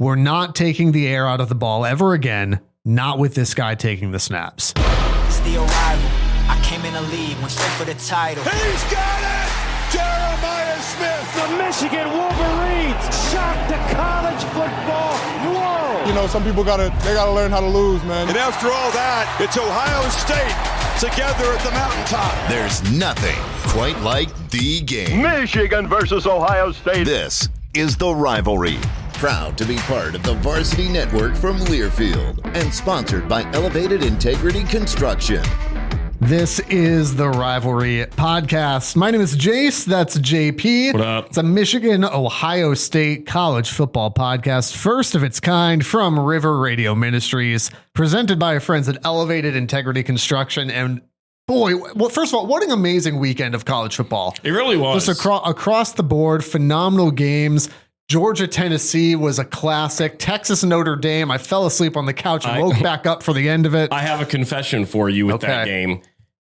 We're not taking the air out of the ball ever again. Not with this guy taking the snaps. It's the arrival. I came in the league, went straight for the title. He's got it! Jeremiah Smith! The Michigan Wolverines shock the college football world. You know, some people gotta learn how to lose, man. And after all that, it's Ohio State together at the mountaintop. There's nothing quite like the game. Michigan versus Ohio State. This is The Rivalry. Proud to be part of the Varsity Network from Learfield and sponsored by Elevated Integrity Construction. This is the Rivalry Podcast. My name is Jace. That's JP. What up? It's a Michigan-Ohio State college football podcast, first of its kind from River Radio Ministries, presented by our friends at Elevated Integrity Construction. And boy, well, first of all, what an amazing weekend of college football. It really was. Just across the board, phenomenal games. Georgia, Tennessee was a classic. Texas, Notre Dame. I fell asleep on the couch and woke back up for the end of it. I have a confession for you with that game.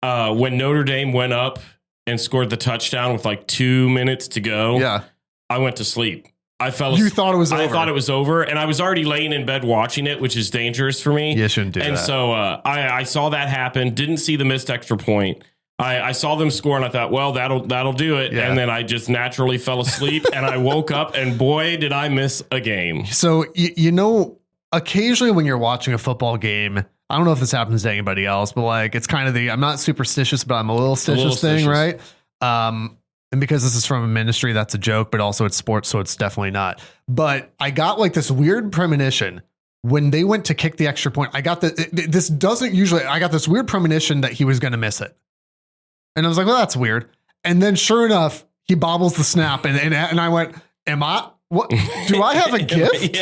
When Notre Dame went up and scored the touchdown with like 2 minutes to go, I went to sleep. I fell asleep. You thought it was over? I thought it was over, and I was already laying in bed watching it, which is dangerous for me. You shouldn't do that. And so I saw that happen, didn't see the missed extra point. I saw them score and I thought, well, that'll do it. Yeah. And then I just naturally fell asleep and I woke up and boy, did I miss a game. So, you know, occasionally when you're watching a football game, I don't know if this happens to anybody else, but like, it's kind of I'm not superstitious, but I'm a little stitious thing, right? And because this is from a ministry, that's a joke, but also it's sports, so it's definitely not. But I got like this weird premonition when they went to kick the extra point. I got this weird premonition that he was going to miss it. And I was like, well, that's weird. And then sure enough, he bobbles the snap. And I went, what? Do I have a gift?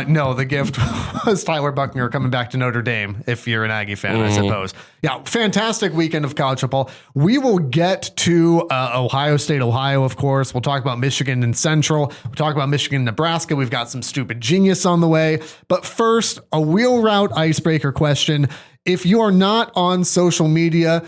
No, the gift was Tyler Buckner coming back to Notre Dame, if you're an Aggie fan, I suppose. Yeah, fantastic weekend of college football. We will get to Ohio State, Ohio, of course. We'll talk about Michigan and Central. We'll talk about Michigan, Nebraska. We've got some stupid genius on the way. But first, a wheel route icebreaker question. If you are not on social media,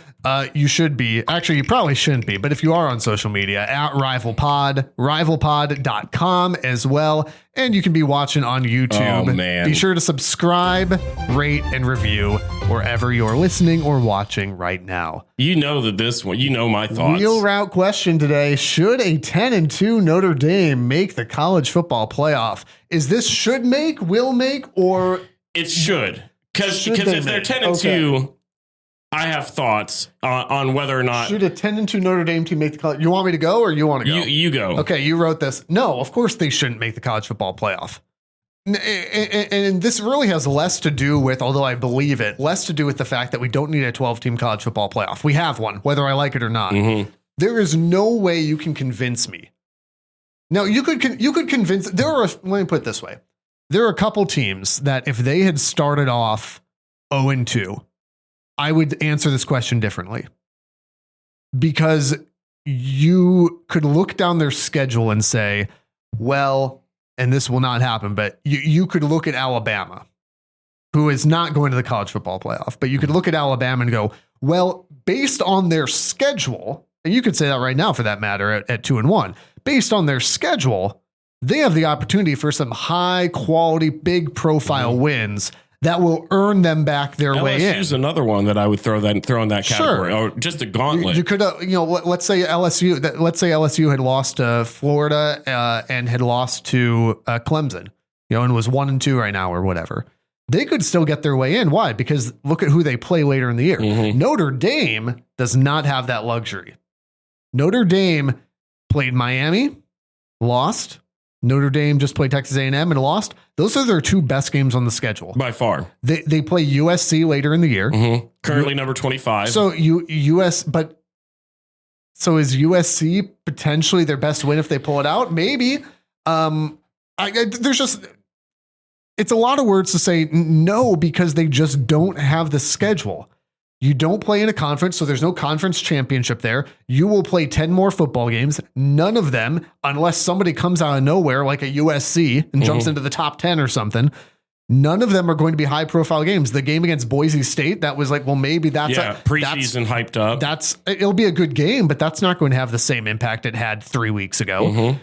you should be. Actually, you probably shouldn't be. But if you are on social media, at RivalPod, rivalpod.com as well. And you can be watching on YouTube. Oh, man. Be sure to subscribe, rate, and review wherever you're listening or watching right now. You know that this one, you know my thoughts. Wheel route question today. Should a 10-2 Notre Dame make the college football playoff? Is this should make, will make, or? It should. Because if they're 10-2, I have thoughts on whether or not. Should a 10-2 Notre Dame team make the college? You want me to go or you want to go? You go. Okay, you wrote this. No, of course they shouldn't make the college football playoff. And this really has less to do with, although I believe it, less to do with the fact that we don't need a 12-team college football playoff. We have one, whether I like it or not. Mm-hmm. There is no way you can convince me. Now, you could convince. Let me put it this way. There are a couple teams that if they had started off 0-2, I would answer this question differently. Because you could look down their schedule and say, well, and this will not happen, but you could look at Alabama, who is not going to the college football playoff, but you could look at Alabama and go, well, based on their schedule, and you could say that right now for that matter at 2-1, based on their schedule, they have the opportunity for some high quality, big profile wins that will earn them back their way in. LSU's another one that I would throw in that category, or just a gauntlet. You could, let's say LSU had lost to Florida and had lost to Clemson, and was 1-2 right now or whatever. They could still get their way in. Why? Because look at who they play later in the year. Mm-hmm. Notre Dame does not have that luxury. Notre Dame played Miami, lost. Notre Dame just played Texas A&M and lost. Those are their two best games on the schedule. By far. They play USC later in the year. Mm-hmm. Currently number 25. So so is USC potentially their best win if they pull it out? Maybe. It's a lot of words to say no, because they just don't have the schedule. You don't play in a conference, so there's no conference championship there. You will play 10 more football games. None of them, unless somebody comes out of nowhere like a USC and jumps into the top 10 or something, none of them are going to be high profile games. The game against Boise State, that was like, well, maybe preseason hyped up. It'll be a good game, but that's not going to have the same impact it had 3 weeks ago.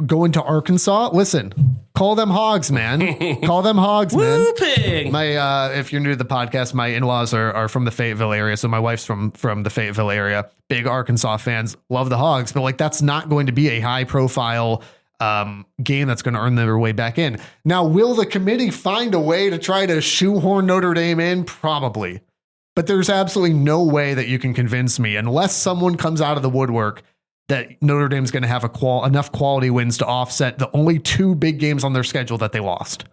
going to Arkansas. Listen, call them hogs, man. Call them hogs, man. Whooping. My if you're new to the podcast, my in-laws are from the Fayetteville area, so my wife's from the Fayetteville area. Big Arkansas fans, love the Hogs, but like that's not going to be a high profile game that's going to earn their way back in. Now, will the committee find a way to try to shoehorn Notre Dame in? Probably. But there's absolutely no way that you can convince me, unless someone comes out of the woodwork, that Notre Dame's going to have enough quality wins to offset the only 2 big games on their schedule that they lost.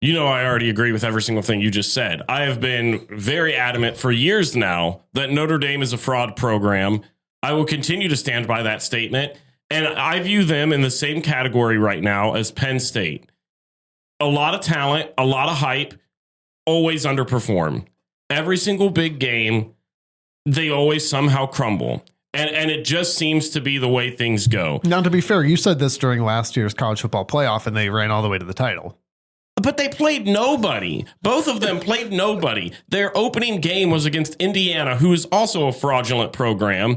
You know, I already agree with every single thing you just said. I have been very adamant for years now that Notre Dame is a fraud program. I will continue to stand by that statement. And I view them in the same category right now as Penn State. A lot of talent, a lot of hype, always underperform. Every single big game, they always somehow crumble. And it just seems to be the way things go. Now, to be fair, you said this during last year's college football playoff, and they ran all the way to the title. But they played nobody. Both of them played nobody. Their opening game was against Indiana, who is also a fraudulent program.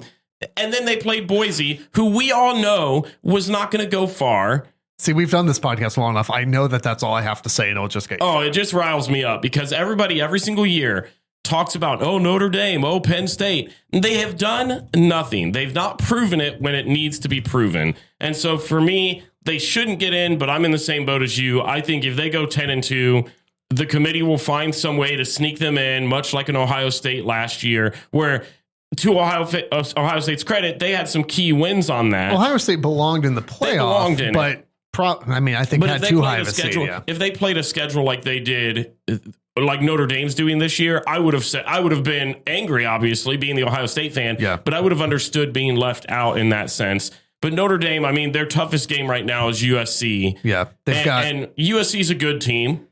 And then they played Boise, who we all know was not going to go far. See, we've done this podcast long enough. I know that that's all I have to say, and it'll just get... Oh, it just riles me up because everybody, every single year, talks about, oh, Notre Dame, oh, Penn State. They have done nothing. They've not proven it when it needs to be proven. And so for me, they shouldn't get in, but I'm in the same boat as you. I think if they go 10-2, the committee will find some way to sneak them in, much like an Ohio State last year, where... To Ohio State's credit, they had some key wins on that. Ohio State belonged in the playoff, but I think had too high of a schedule. Yeah. If they played a schedule like they did, like Notre Dame's doing this year, I would have been angry, obviously, being the Ohio State fan. Yeah. But I would have understood being left out in that sense. But Notre Dame, I mean, their toughest game right now is USC. Yeah, and USC's a good team.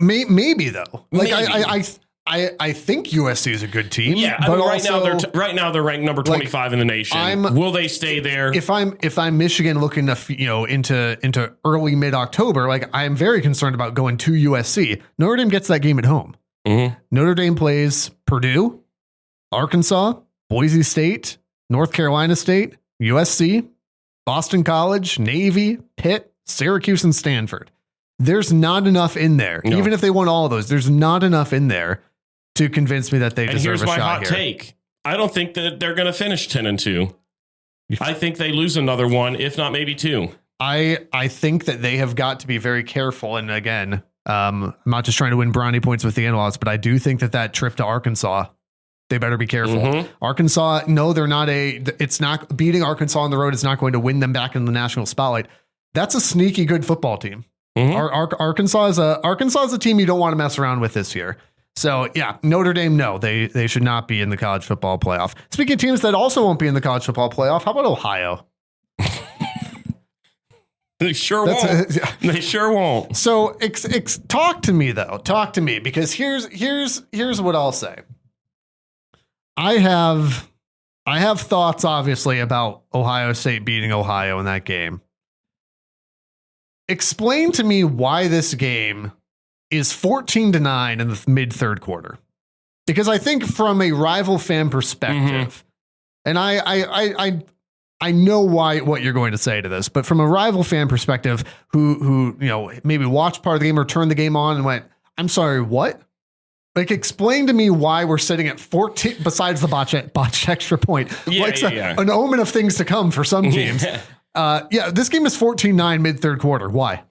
Maybe though. Like maybe. I think USC is a good team. Yeah, but right now they're ranked number 25 in the nation. Will they stay there? If I'm Michigan looking to into early mid-October, like I'm very concerned about going to USC. Notre Dame gets that game at home. Mm-hmm. Notre Dame plays Purdue, Arkansas, Boise State, North Carolina State, USC, Boston College, Navy, Pitt, Syracuse, and Stanford. There's not enough in there. No. Even if they won all of those, there's not enough in there to convince me that they deserve a shot here. And here's my hot take. I don't think that they're going to finish 10-2. I think they lose another one, if not maybe 2. I think that they have got to be very careful. And again, I'm not just trying to win brownie points with the in-laws, but I do think that trip to Arkansas, they better be careful. Mm-hmm. Arkansas, no, it's not beating Arkansas on the road is not going to win them back in the national spotlight. That's a sneaky good football team. Mm-hmm. Arkansas is a team you don't want to mess around with this year. So yeah, Notre Dame, no, they should not be in the college football playoff. Speaking of teams that also won't be in the college football playoff, how about Ohio? They sure won't. They sure won't. So talk to me though. Talk to me, because here's what I'll say. I have thoughts obviously about Ohio State beating Ohio in that game. Explain to me why this game is 14-9 in the mid third quarter. Because I think from a rival fan perspective, and I know what you're going to say to this, but from a rival fan perspective who maybe watched part of the game or turned the game on and went, I'm sorry, what? Like, explain to me why we're sitting at 14 besides the botched extra point. An omen of things to come for some teams. This game is 14-9 mid third quarter. Why?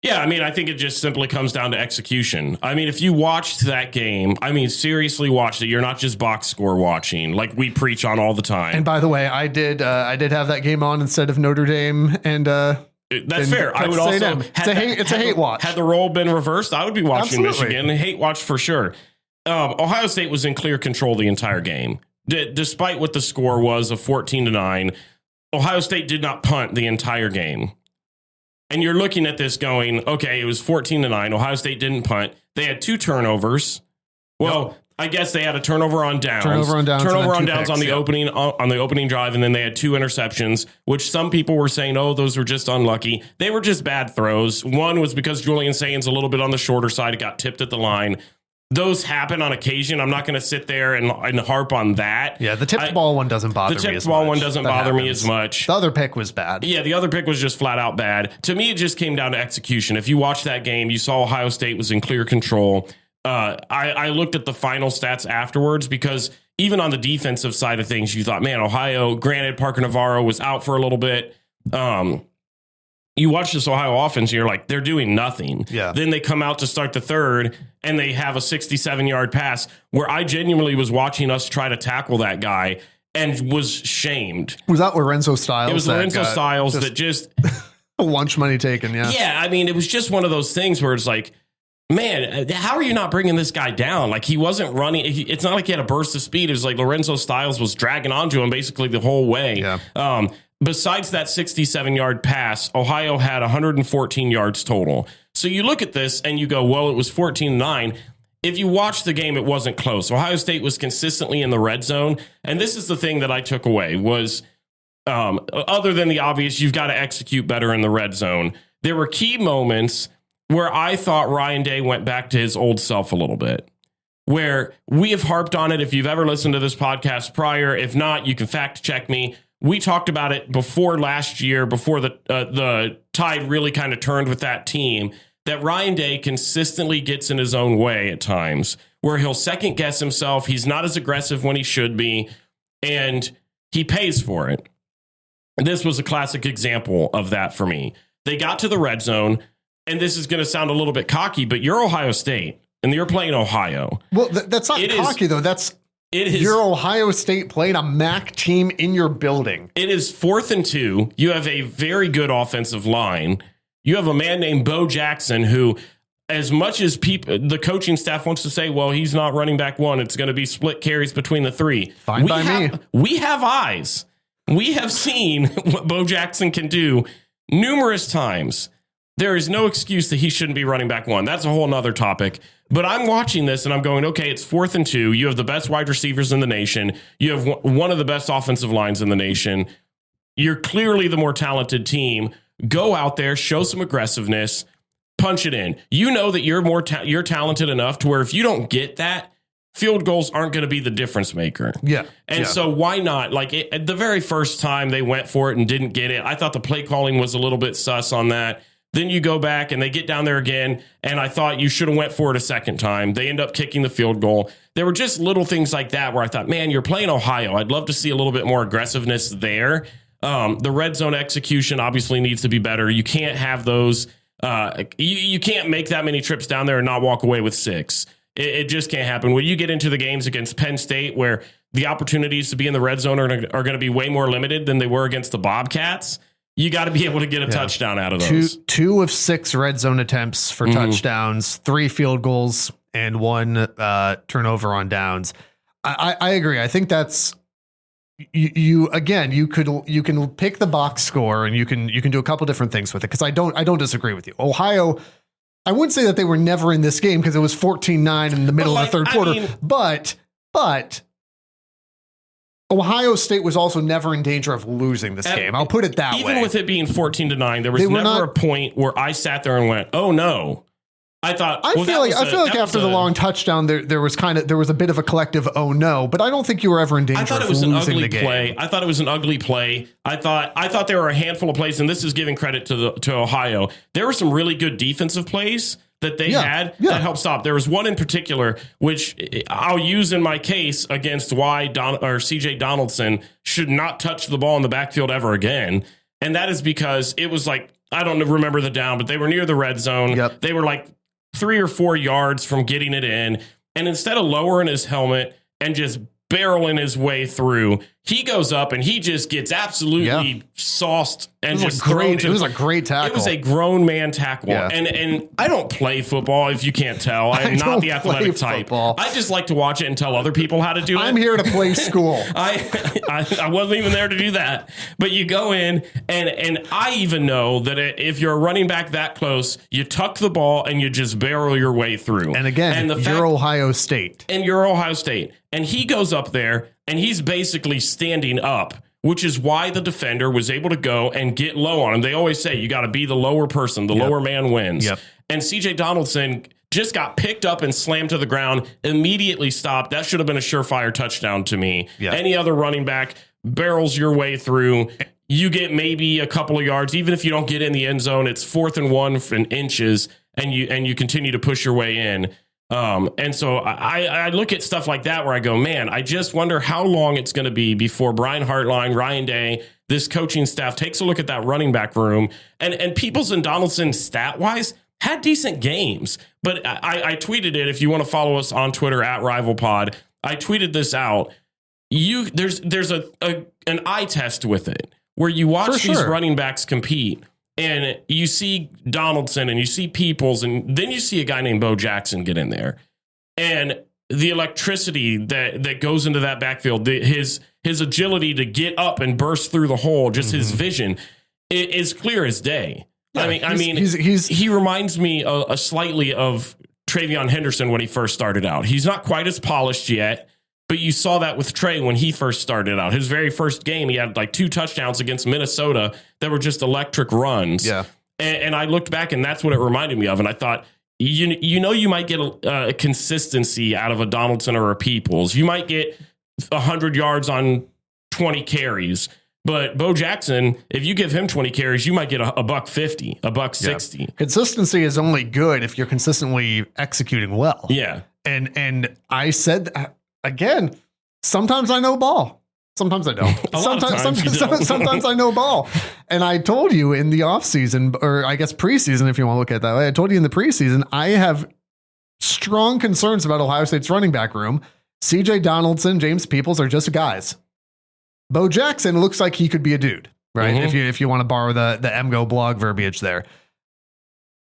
Yeah, I mean, I think it just simply comes down to execution. I mean, if you watched that game, I mean, seriously watched it. You're not just box score watching like we preach on all the time. And by the way, I did have that game on instead of Notre Dame, and that's fair. I would also it's a hate watch. Had the role been reversed, I would be watching Absolutely. Michigan. Hate watch for sure. Ohio State was in clear control the entire game, despite what the score was of 14-9. Ohio State did not punt the entire game. And you're looking at this going, okay, it was 14-9. Ohio State didn't punt. They had 2 turnovers. Well, I guess they had a turnover on downs. Turnover on downs on the opening drive, and then they had 2 interceptions, which some people were saying, oh, those were just unlucky. They were just bad throws. One was because Julian Sain's a little bit on the shorter side. It got tipped at the line. those happen on occasion. I'm not going to sit there and harp on that. Yeah, the tipped ball one doesn't bother me as much. The tipped ball one doesn't bother me as much. The other pick was bad. Yeah, the other pick was just flat out bad. To me, it just came down to execution. If you watch that game, you saw Ohio State was in clear control. I looked at the final stats afterwards because even on the defensive side of things, you thought, man, Ohio, granted, Parker Navarro was out for a little bit. You watch this Ohio offense, and you're like, they're doing nothing. Yeah. Then they come out to start the third, and they have a 67-yard pass where I genuinely was watching us try to tackle that guy and was shamed. Was that Lorenzo Styles? It was Lorenzo Styles that just lunch money taken. Yeah. Yeah. I mean, it was just one of those things where it's like, man, how are you not bringing this guy down? Like, he wasn't running. It's not like he had a burst of speed. It was like Lorenzo Styles was dragging onto him basically the whole way. Yeah. Besides that 67-yard pass, Ohio had 114 yards total. So you look at this and you go, well, it was 14-9. If you watch the game, it wasn't close. Ohio State was consistently in the red zone. And this is the thing that I took away was, other than the obvious, you've got to execute better in the red zone. There were key moments where I thought Ryan Day went back to his old self a little bit, where we have harped on it. If you've ever listened to this podcast prior, if not, you can fact check me. We talked about it before last year, before the tide really kind of turned with that team, that Ryan Day consistently gets in his own way at times, where he'll second guess himself. He's not as aggressive when he should be, and he pays for it. And this was a classic example of that for me. They got to the red zone, and this is going to sound a little bit cocky, but you're Ohio State, and you're playing Ohio. Well, that's not cocky, though. You're Ohio State playing a MAC team in your building. It is 4th and 2. You have a very good offensive line. You have a man named Bo Jackson who, as much as the coaching staff wants to say, well, he's not running back one, it's going to be split carries between the three. Fine by me. We have eyes. We have seen what Bo Jackson can do numerous times. There is no excuse that he shouldn't be running back one. That's a whole nother topic. But I'm watching this and I'm going, okay, it's 4th and 2. You have the best wide receivers in the nation. You have one of the best offensive lines in the nation. You're clearly the more talented team. Go out there, show some aggressiveness, punch it in. You know that you're talented enough to where if you don't get that, field goals aren't going to be the difference maker. Yeah. And so why not? Like the very first time they went for it and didn't get it, I thought the play calling was a little bit sus on that. Then you go back and they get down there again, and I thought you should have went for it a second time. They end up kicking the field goal. There were just little things like that where I thought, man, you're playing Ohio. I'd love to see a little bit more aggressiveness there. The red zone execution obviously needs to be better. You can't have those. You can't make that many trips down there and not walk away with 6. It just can't happen. When you get into the games against Penn State where the opportunities to be in the red zone are going to be way more limited than they were against the Bobcats, you got to be able to get a touchdown out of those. 2 of 6 red zone attempts for touchdowns, 3 field goals, and 1 turnover on downs. I agree. I think that's you can pick the box score and you can do a couple different things with it, because I don't disagree with you. Ohio, I wouldn't say that they were never in this game because it was 14-9 in the middle of the third quarter, but Ohio State was also never in danger of losing this game. I'll put it that way. Even with it being 14-9, there was never a point where I sat there and went, "Oh no." I feel like after the long touchdown, there was a bit of a collective "oh no," but I don't think you were ever in danger of losing the game. Play. I thought it was an ugly play. I thought there were a handful of plays, and this is giving credit to Ohio. There were some really good defensive plays that they had that helped stop. There was one in particular, which I'll use in my case against why CJ Donaldson should not touch the ball in the backfield ever again. And that is because it was like, I don't remember the down, but they were near the red zone. Yep. They were like 3 or 4 yards from getting it in. And instead of lowering his helmet and just barreling his way through, he goes up and he just gets absolutely sauced and just thrown. It was a great tackle. It was a grown man tackle. Yeah. And I don't play football, if you can't tell. I'm not the athletic type. Football. I just like to watch it and tell other people how to do it. I'm here to play school. I wasn't even there to do that. But you go in, and I even know that if you're a running back that close, you tuck the ball and you just barrel your way through. And again, you're Ohio State. And you're Ohio State. And he goes up there, and he's basically standing up, which is why the defender was able to go and get low on him. They always say you got to be the lower person. The lower man wins. Yep. And CJ Donaldson just got picked up and slammed to the ground, immediately stopped. That should have been a surefire touchdown to me. Yeah. Any other running back barrels your way through. You get maybe a couple of yards. Even if you don't get in the end zone, it's 4th and 1 in inches, and you continue to push your way in. And so I look at stuff like that where I go, man, I just wonder how long it's going to be before Brian Hartline, Ryan Day, this coaching staff takes a look at that running back room. And Peoples and Donaldson, stat-wise, had decent games. But I tweeted it. If you want to follow us on Twitter at RivalPod, I tweeted this out. There's an eye test with it where you watch these running backs compete. And you see Donaldson and you see Peoples, and then you see a guy named Bo Jackson get in there. And the electricity that goes into that backfield, his agility to get up and burst through the hole, just his vision, is clear as day. Yeah, he reminds me slightly of Travion Henderson when he first started out. He's not quite as polished yet, but you saw that with Trey when he first started out. His very first game, he had like 2 touchdowns against Minnesota that were just electric runs. Yeah. And I looked back, and that's what it reminded me of. And I thought, you might get a consistency out of a Donaldson or a Peoples. You might get 100 yards on 20 carries. But Bo Jackson, if you give him 20 carries, you might get a $150, a $160. Yeah. Consistency is only good if you're consistently executing well. Yeah. And I said, again, sometimes I know ball. Sometimes I don't. Sometimes I know ball. And I told you in the offseason, or I guess preseason, if you want to look at it that way, I told you in the preseason, I have strong concerns about Ohio State's running back room. CJ Donaldson, James Peoples are just guys. Bo Jackson looks like he could be a dude, right? If you want to borrow the MGO blog verbiage there.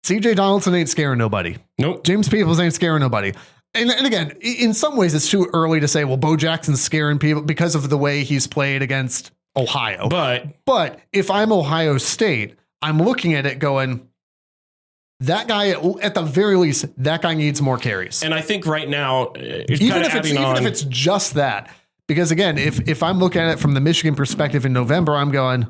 CJ Donaldson ain't scaring nobody. Nope. James Peoples ain't scaring nobody. And again, in some ways, it's too early to say, well, Bo Jackson's scaring people because of the way he's played against Ohio. But if I'm Ohio State, I'm looking at it going, that guy, at the very least, that guy needs more carries. And I think right now, even if it's just that, because again, if I'm looking at it from the Michigan perspective in November, I'm going,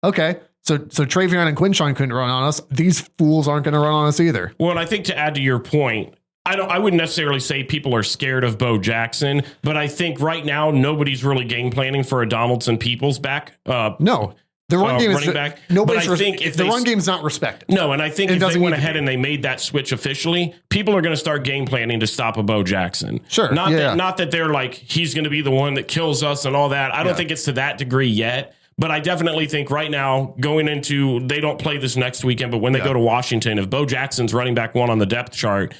okay. So Travion and Quinshawn couldn't run on us. These fools aren't going to run on us either. Well, and I think to add to your point, I wouldn't necessarily say people are scared of Bo Jackson, but I think right now nobody's really game planning for a Donaldson Peoples back. No, the run game is back. Nobody's. I think if the run game's not respected. No, and I think if they went ahead and they made that switch officially, people are going to start game planning to stop a Bo Jackson. Sure, not that they're like he's going to be the one that kills us and all that. I don't think it's to that degree yet. But I definitely think right now, going into, they don't play this next weekend, but when they go to Washington, if Bo Jackson's running back 1 on the depth chart,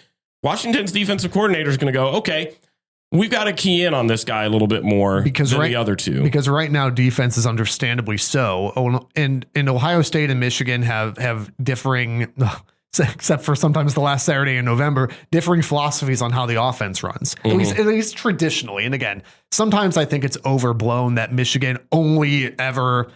Washington's defensive coordinator is going to go, okay, we've got to key in on this guy a little bit more than the other two. Because right now, defense is understandably so. And Ohio State and Michigan have differing, except for sometimes the last Saturday in November, differing philosophies on how the offense runs, at least traditionally. And again, sometimes I think it's overblown that Michigan only ever,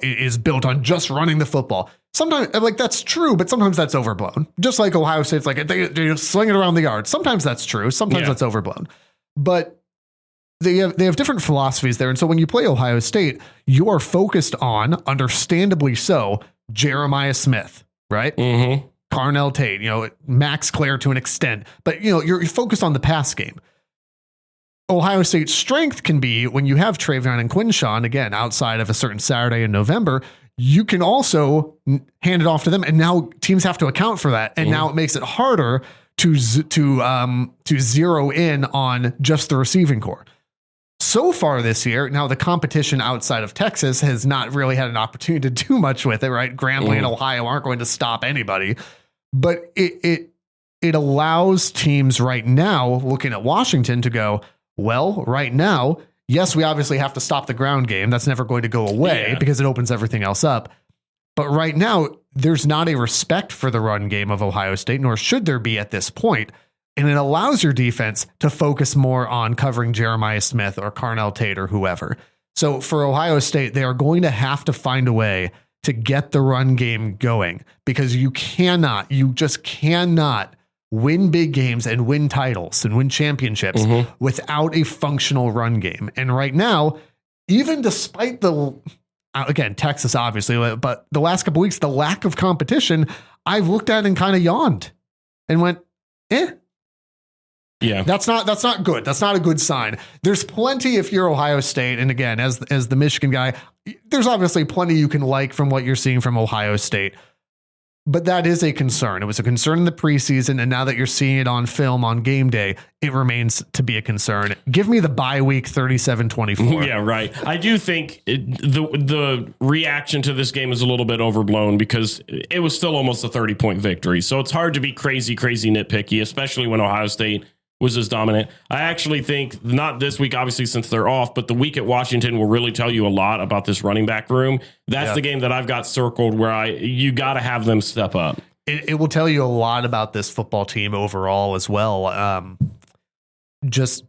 is built on just running the football. Sometimes, like, that's true, but sometimes that's overblown. Just like Ohio State's like, they sling it around the yard. Sometimes that's true. Sometimes that's overblown. But they have different philosophies there. And so when you play Ohio State, you are focused on, understandably so, Jeremiah Smith, right? Mm-hmm. Carnell Tate, Max Clare to an extent. But, you're focused on the pass game. Ohio State's strength can be when you have Travion and Quinshawn, again, outside of a certain Saturday in November, you can also hand it off to them. And now teams have to account for that. And now it makes it harder to zero in on just the receiving core. So far this year, now the competition outside of Texas has not really had an opportunity to do much with it, right? Grambling and Ohio aren't going to stop anybody. But it allows teams right now looking at Washington to go, well, right now, yes, we obviously have to stop the ground game. That's never going to go away because it opens everything else up. But right now, there's not a respect for the run game of Ohio State, nor should there be at this point. And it allows your defense to focus more on covering Jeremiah Smith or Carnell Tate or whoever. So for Ohio State, they are going to have to find a way to get the run game going, because you just cannot win big games and win titles and win championships without a functional run game. And right now, even despite again, Texas, obviously, but the last couple of weeks, the lack of competition, I've looked at and kind of yawned. and went, Yeah. That's not good. That's not a good sign. There's plenty if you're Ohio State. And again, as the Michigan guy, there's obviously plenty you can like from what you're seeing from Ohio State. But that is a concern. It was a concern in the preseason, and now that you're seeing it on film on game day, it remains to be a concern. Give me the bye week 37-24. Yeah, right. I do think the reaction to this game is a little bit overblown because it was still almost a 30-point victory. So it's hard to be crazy nitpicky, especially when Ohio State was as dominant. I actually think not this week, obviously, since they're off, but the week at Washington will really tell you a lot about this running back room. That's the game that I've got circled where you got to have them step up. It will tell you a lot about this football team overall as well. Just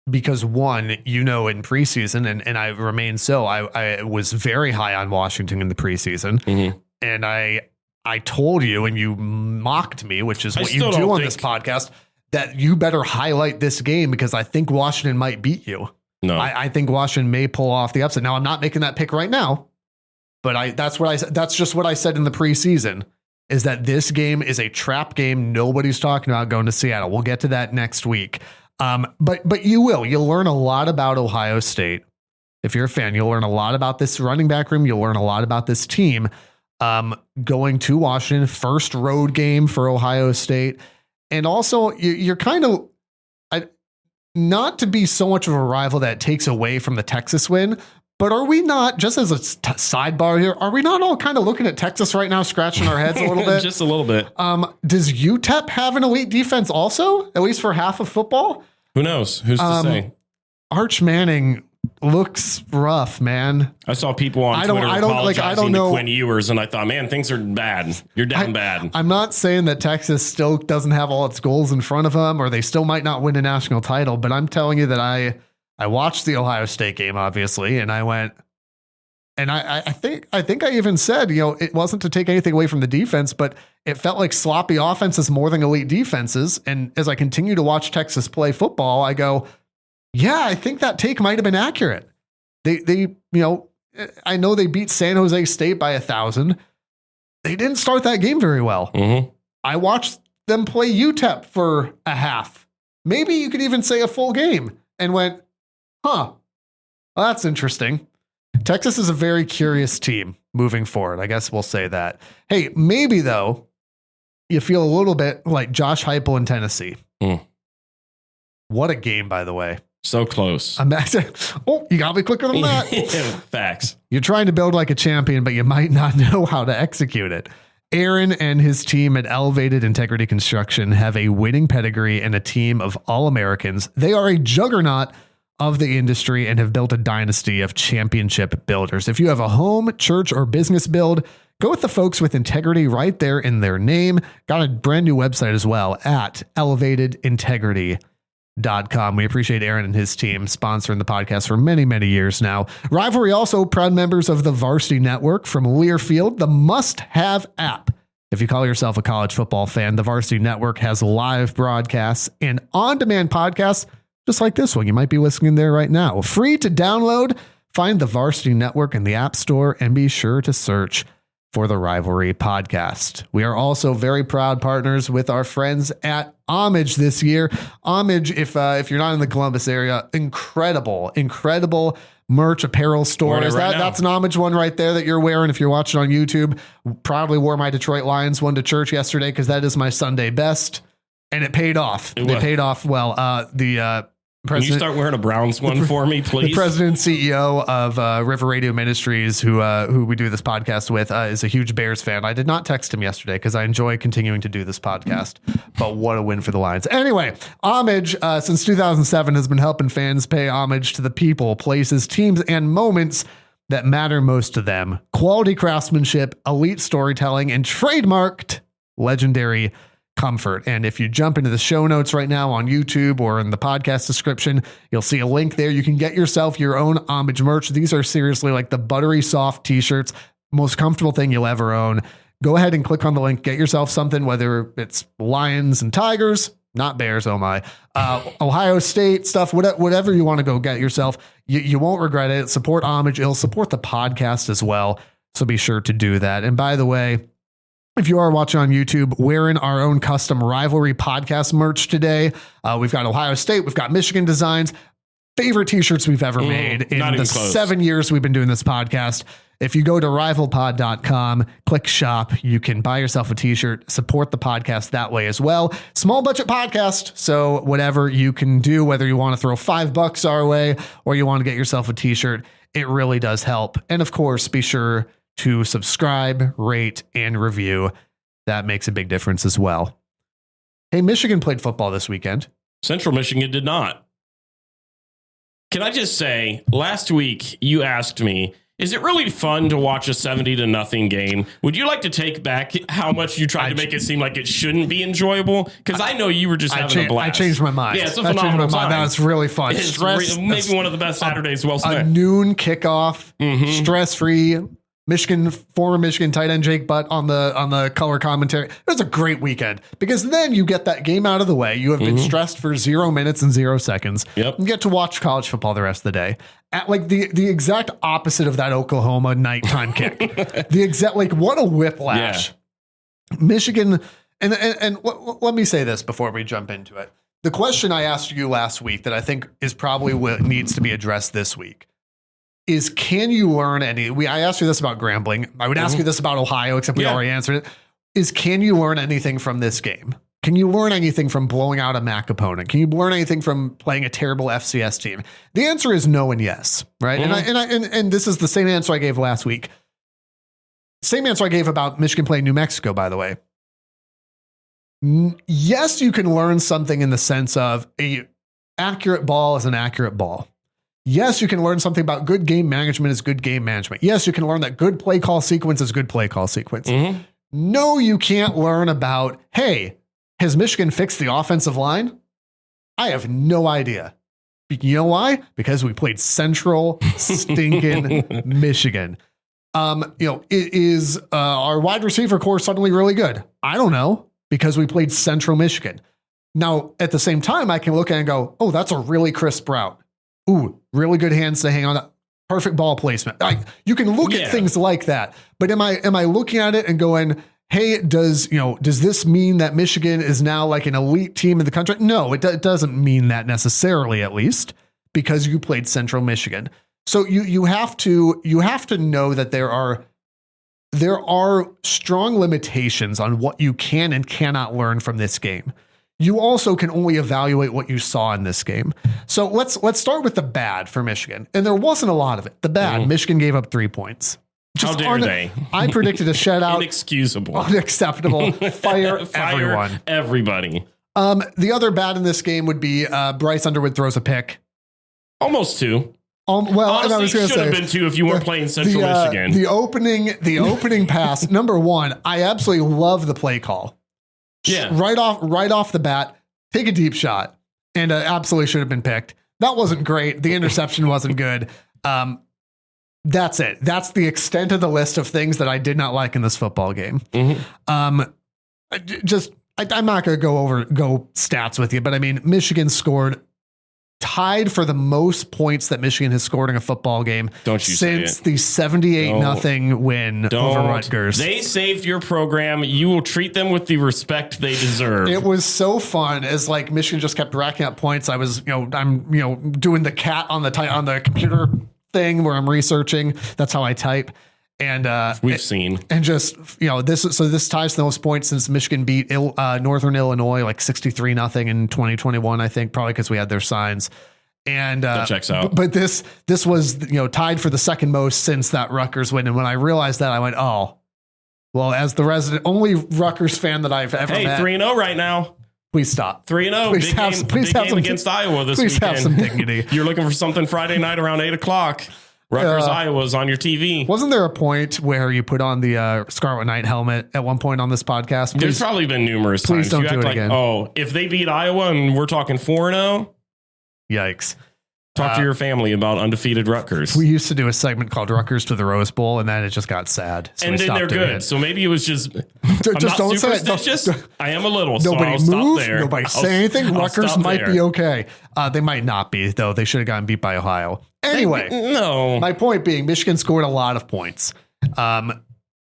because one, in preseason, and I remain so, I was very high on Washington in the preseason. Mm-hmm. And I told you, and you mocked me, which is what you do on this podcast, that you better highlight this game because I think Washington might beat you. No, I think Washington may pull off the upset. Now, I'm not making that pick right now, but that's just what I said in the preseason, is that this game is a trap game. Nobody's talking about going to Seattle. We'll get to that next week. But you'll learn a lot about Ohio State. If you're a fan, you'll learn a lot about this running back room. You'll learn a lot about this team. Going to Washington, first road game for Ohio State. And also, you're kind of not to be so much of a rival that takes away from the Texas win, but are we not, just as a sidebar here, are we not all kind of looking at Texas right now, scratching our heads a little bit? Just a little bit. Does UTEP have an elite defense also, at least for half of football? Who knows? Who's to say? Arch Manning looks rough, man. I saw people on Twitter apologizing to Quinn Ewers, and I thought, man, things are bad. You're down bad. I'm not saying that Texas still doesn't have all its goals in front of them, or they still might not win a national title, but I'm telling you that I watched the Ohio State game, obviously, and I went, and I think I even said, it wasn't to take anything away from the defense, but it felt like sloppy offenses more than elite defenses. And as I continue to watch Texas play football, I go, yeah, I think that take might have been accurate. They I know they beat San Jose State by 1,000. They didn't start that game very well. Mm-hmm. I watched them play UTEP for a half. Maybe you could even say a full game, and went, well, that's interesting. Texas is a very curious team moving forward. I guess we'll say that. Hey, maybe though, you feel a little bit like Josh Heupel in Tennessee. What a game, by the way. So close. You got me quicker than that. Facts. You're trying to build like a champion, but you might not know how to execute it. Aaron and his team at Elevated Integrity Construction have a winning pedigree and a team of All-Americans. They are a juggernaut of the industry and have built a dynasty of championship builders. If you have a home, church, or business build, go with the folks with integrity right there in their name. Got a brand new website as well at elevatedintegrity.com. We appreciate Aaron and his team sponsoring the podcast for many, many years now. Rivalry also proud members of the Varsity Network from Learfield, the must-have app. If you call yourself a college football fan, the Varsity Network has live broadcasts and on-demand podcasts just like this one. You might be listening there right now. Free to download. Find the Varsity Network in the App Store and be sure to search for the Rivalry Podcast. We are also very proud partners with our friends at Homage this year. Homage, if you're not in the Columbus area, incredible merch apparel store. That's an Homage one right there that you're wearing if you're watching on YouTube. Proudly wore my Detroit Lions one to church yesterday because that is my Sunday best. And it paid off. It paid off well. Can you start wearing a Browns one for me, please? The president and CEO of River Radio Ministries, who we do this podcast with, is a huge Bears fan. I did not text him yesterday because I enjoy continuing to do this podcast. But what a win for the Lions. Anyway, Homage, since 2007, has been helping fans pay homage to the people, places, teams, and moments that matter most to them. Quality craftsmanship, elite storytelling, and trademarked legendary comfort. And if you jump into the show notes right now on YouTube or in the podcast description, you'll see a link there. You can get yourself your own Homage merch. These are seriously like the buttery soft t-shirts, most comfortable thing you'll ever own. Go ahead and click on the link, get yourself something, whether it's Lions and Tigers, not Bears, oh my, Ohio State stuff, whatever you want to go get yourself. You won't regret it. Support Homage. It'll support the podcast as well. So be sure to do that. And by the way, If you are watching on YouTube, wearing our own custom rivalry podcast merch today. We've got Ohio State. We've got Michigan designs. Favorite t-shirts we've ever made in the 7 years we've been doing this podcast. If you go to rivalpod.com, click shop, you can buy yourself a t-shirt, support the podcast that way as well. Small budget podcast. So whatever you can do, whether you want to throw $5 our way or you want to get yourself a t-shirt, it really does help. And of course, be sure to subscribe, rate, and review. That makes a big difference as well. Hey, Michigan played football this weekend. Central Michigan did not. Can I just say, last week you asked me, is it really fun to watch a 70-0 game? Would you like to take back how much you tried to make it seem like it shouldn't be enjoyable? Because I know you were just having a blast. I changed my mind. Yeah, it's a phenomenal time. That was really fun. It's maybe one of the best Saturdays well spent. A noon kickoff, stress-free. Former Michigan tight end Jake Butt on the color commentary. It was a great weekend because then you get that game out of the way. You have been stressed for 0 minutes and 0 seconds. Yep. You get to watch college football the rest of the day. At like the exact opposite of that Oklahoma nighttime kick. The exact, like, what a whiplash. Yeah. Michigan, and let me say this before we jump into it. The question I asked you last week that I think is probably what needs to be addressed this week is, can you learn any? I asked you this about Grambling. I would ask you this about Ohio, except we already answered it. Is, can you learn anything from this game? Can you learn anything from blowing out a MAC opponent? Can you learn anything from playing a terrible FCS team? The answer is no and yes, right? And this is the same answer I gave last week. Same answer I gave about Michigan playing New Mexico, by the way. Yes, you can learn something in the sense of a accurate ball is an accurate ball. Yes, you can learn something about good game management is good game management. Yes, you can learn that good play call sequence is good play call sequence. No, you can't learn about, hey, has Michigan fixed the offensive line? I have no idea. You know why? Because we played Central stinking Michigan. Is our wide receiver core suddenly really good? I don't know, because we played Central Michigan. Now, at the same time, I can look at it and go, oh, that's a really crisp route. Ooh, really good hands to hang on that. Perfect ball placement. You can look at things like that. But am I looking at it and going, hey, does this mean that Michigan is now like an elite team in the country? No, it doesn't mean that necessarily, at least, because you played Central Michigan. So you have to know that there are strong limitations on what you can and cannot learn from this game. You also can only evaluate what you saw in this game. So let's start with the bad for Michigan. And there wasn't a lot of it. The bad, Michigan gave up 3 points. How dare they? I predicted a shutout. Inexcusable. Unacceptable. Fire everyone. Everybody. The other bad in this game would be Bryce Underwood throws a pick. Almost 2. Honestly, I was going to say, should have been 2 if you weren't playing Central Michigan. The opening pass, number one, I absolutely love the play call. Yeah. Right off the bat, take a deep shot, and absolutely should have been picked. That wasn't great. The interception wasn't good. That's it. That's the extent of the list of things that I did not like in this football game. I'm not going to go stats with you, but I mean, Michigan scored tied for the most points that Michigan has scored in a football game since the 78-0 win over Rutgers. They saved your program. You will treat them with the respect they deserve. It was so fun as like Michigan just kept racking up points. I was, I'm doing the cat on the computer thing where I'm researching. That's how I type. And we've seen, and just this ties to the most points since Michigan beat Northern Illinois like 63-0 in 2021. I think probably because we had their signs. And that checks out. But this was tied for the second most since that Rutgers win. And when I realized that, I went, oh, well, as the only Rutgers fan that I've ever met. 3-0 right now. Please stop. 3-0. Big game against Iowa this weekend. Please have some dignity. You're looking for something Friday night around 8:00. Rutgers, Iowa's on your TV. Wasn't there a point where you put on the Scarlet Knight helmet at one point on this podcast? Please, there's probably been numerous times. Please don't do it again. Oh, if they beat Iowa and we're talking 4-0, yikes. Talk to your family about undefeated Rutgers. We used to do a segment called Rutgers to the Rose Bowl, and then it just got sad. So and then they're good. So maybe it was just. Just don't say it. I am a little. Nobody so move. Stop there. Nobody say anything. Rutgers might be okay. They might not be, though. They should have gotten beat by Ohio. Anyway, no. My point being, Michigan scored a lot of points.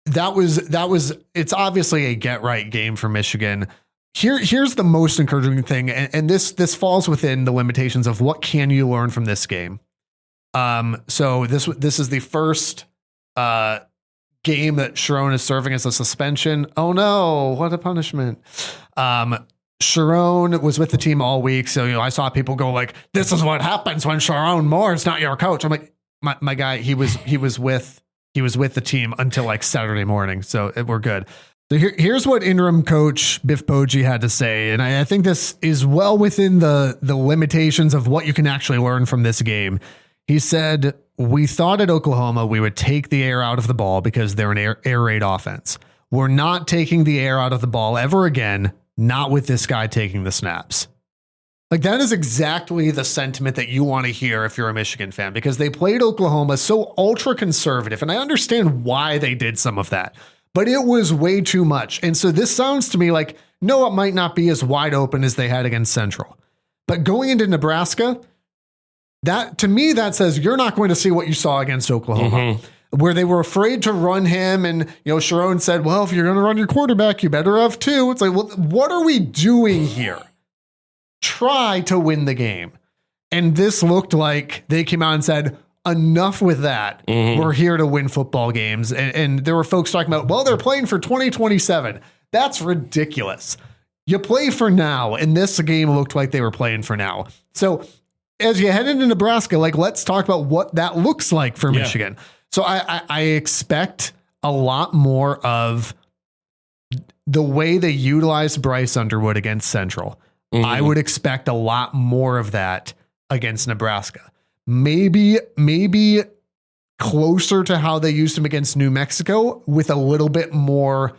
it's obviously a get right game for Michigan. Here's the most encouraging thing. And this falls within the limitations of what can you learn from this game. So this is the first, game that Sharon is serving as a suspension. Oh no, what a punishment. Sharon was with the team all week. So, I saw people go like, this is what happens when Sharon Moore is not your coach. I'm like, my guy, he was with the team until like Saturday morning. So we're good. So here's what interim coach Biff Poggi had to say. And I think this is well within the limitations of what you can actually learn from this game. He said, we thought at Oklahoma we would take the air out of the ball because they're an air raid offense. We're not taking the air out of the ball ever again, not with this guy taking the snaps. Like, that is exactly the sentiment that you want to hear if you're a Michigan fan, because they played Oklahoma so ultra conservative. And I understand why they did some of that, but it was way too much. And so this sounds to me like, no, it might not be as wide open as they had against Central, but going into Nebraska, that to me, that says you're not going to see what you saw against Oklahoma, where they were afraid to run him. And, Sharon said, well, if you're going to run your quarterback, you better have two. It's like, well, what are we doing here? Try to win the game. And this looked like they came out and said, enough with that. We're here to win football games. And there were folks talking about, well, they're playing for 2027. That's ridiculous. You play for now. And this game looked like they were playing for now. So as you head into Nebraska, like, let's talk about what that looks like for Michigan. So I expect a lot more of the way they utilized Bryce Underwood against Central. I would expect a lot more of that against Nebraska. Maybe closer to how they used him against New Mexico, with a little bit more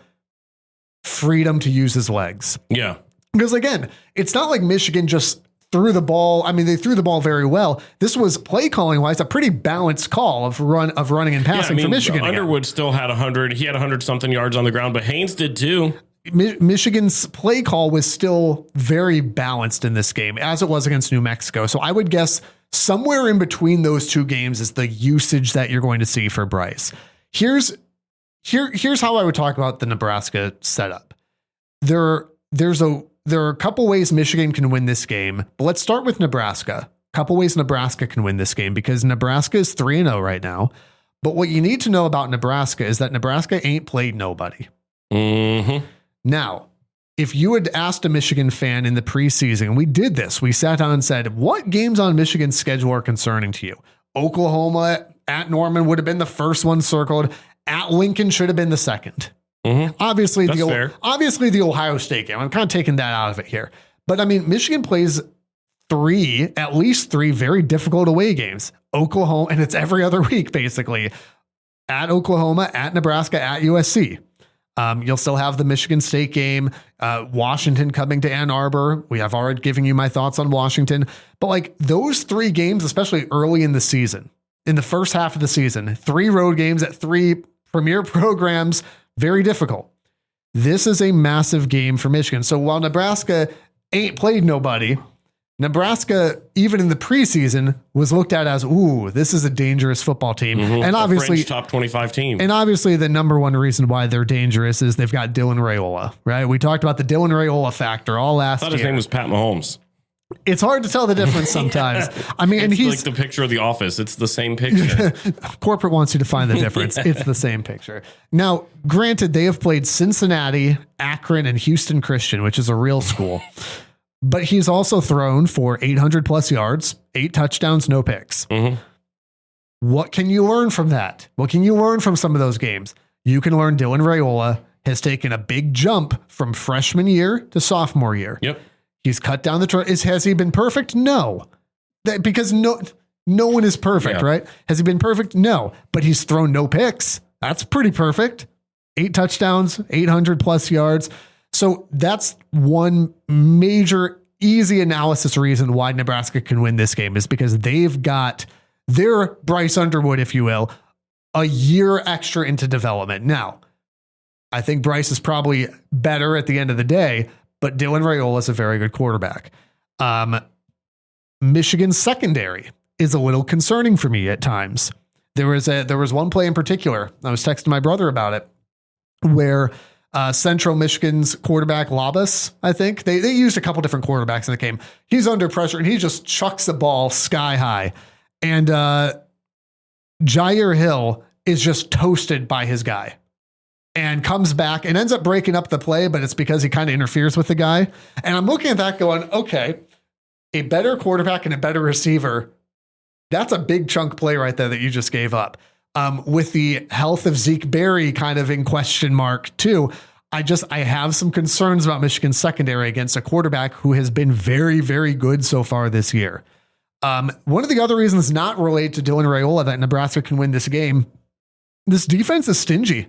freedom to use his legs. Yeah. Because again, it's not like Michigan just threw the ball. I mean, they threw the ball very well. This was, play calling wise, a pretty balanced call of running and passing for Michigan. Underwood still had 100. He had 100 something yards on the ground, but Haynes did too. Michigan's play call was still very balanced in this game, as it was against New Mexico. So I would guess somewhere in between those two games is the usage that you're going to see for Bryce. Here's how I would talk about the Nebraska setup. There are a couple ways Michigan can win this game, but let's start with Nebraska. A couple ways Nebraska can win this game, because Nebraska is 3-0 right now. But what you need to know about Nebraska is that Nebraska ain't played nobody. Now, if you had asked a Michigan fan in the preseason, and we did this, we sat down and said, what games on Michigan's schedule are concerning to you? Oklahoma at Norman would have been the first one circled. At Lincoln should have been the second. Obviously, the Ohio State game. I'm kind of taking that out of it here. But I mean, Michigan plays at least three very difficult away games. Oklahoma, and it's every other week, basically. At Oklahoma, at Nebraska, at USC. You'll still have the Michigan State game, Washington coming to Ann Arbor. We have already given you my thoughts on Washington. But like those three games, especially early in the season, in the first half of the season, 3 road games at 3 premier programs, very difficult. This is a massive game for Michigan. So while Nebraska ain't played nobody, Nebraska, even in the preseason, was looked at as, ooh, this is a dangerous football team. And obviously, French top 25 team. And obviously the number one reason why they're dangerous is they've got Dylan Raiola, right? We talked about the Dylan Raiola factor all last year. I thought his name was Pat Mahomes. It's hard to tell the difference sometimes. I mean, and he's like the picture of The Office. It's the same picture. Corporate wants you to find the difference. It's the same picture. Now, granted, they have played Cincinnati, Akron, and Houston Christian, which is a real school. But he's also thrown for 800 plus yards, 8 touchdowns, no picks. What can you learn from that? What can you learn from some of those games? You can learn Dylan Raiola has taken a big jump from freshman year to sophomore year. Yep. He's cut down has he been perfect? No. Because no one is perfect, right? Has he been perfect? No. But he's thrown no picks. That's pretty perfect. 8 touchdowns, 800 plus yards. So that's one major easy analysis reason why Nebraska can win this game, is because they've got their Bryce Underwood, if you will, a year extra into development. Now, I think Bryce is probably better at the end of the day, but Dylan Raiola is a very good quarterback. Michigan's secondary is a little concerning for me at times. There was one play in particular. I was texting my brother about it. where Central Michigan's quarterback Labus, I think they used a couple different quarterbacks in the game. He's under pressure and he just chucks the ball sky high. And Jair Hill is just toasted by his guy and comes back and ends up breaking up the play, but it's because he kind of interferes with the guy. And I'm looking at that going, okay, a better quarterback and a better receiver. That's a big chunk play right there that you just gave up. With the health of Zeke Berry kind of in question mark too. I have some concerns about Michigan's secondary against a quarterback who has been very, very good so far this year. One of the other reasons not related to Dylan Raiola that Nebraska can win this game, this defense is stingy.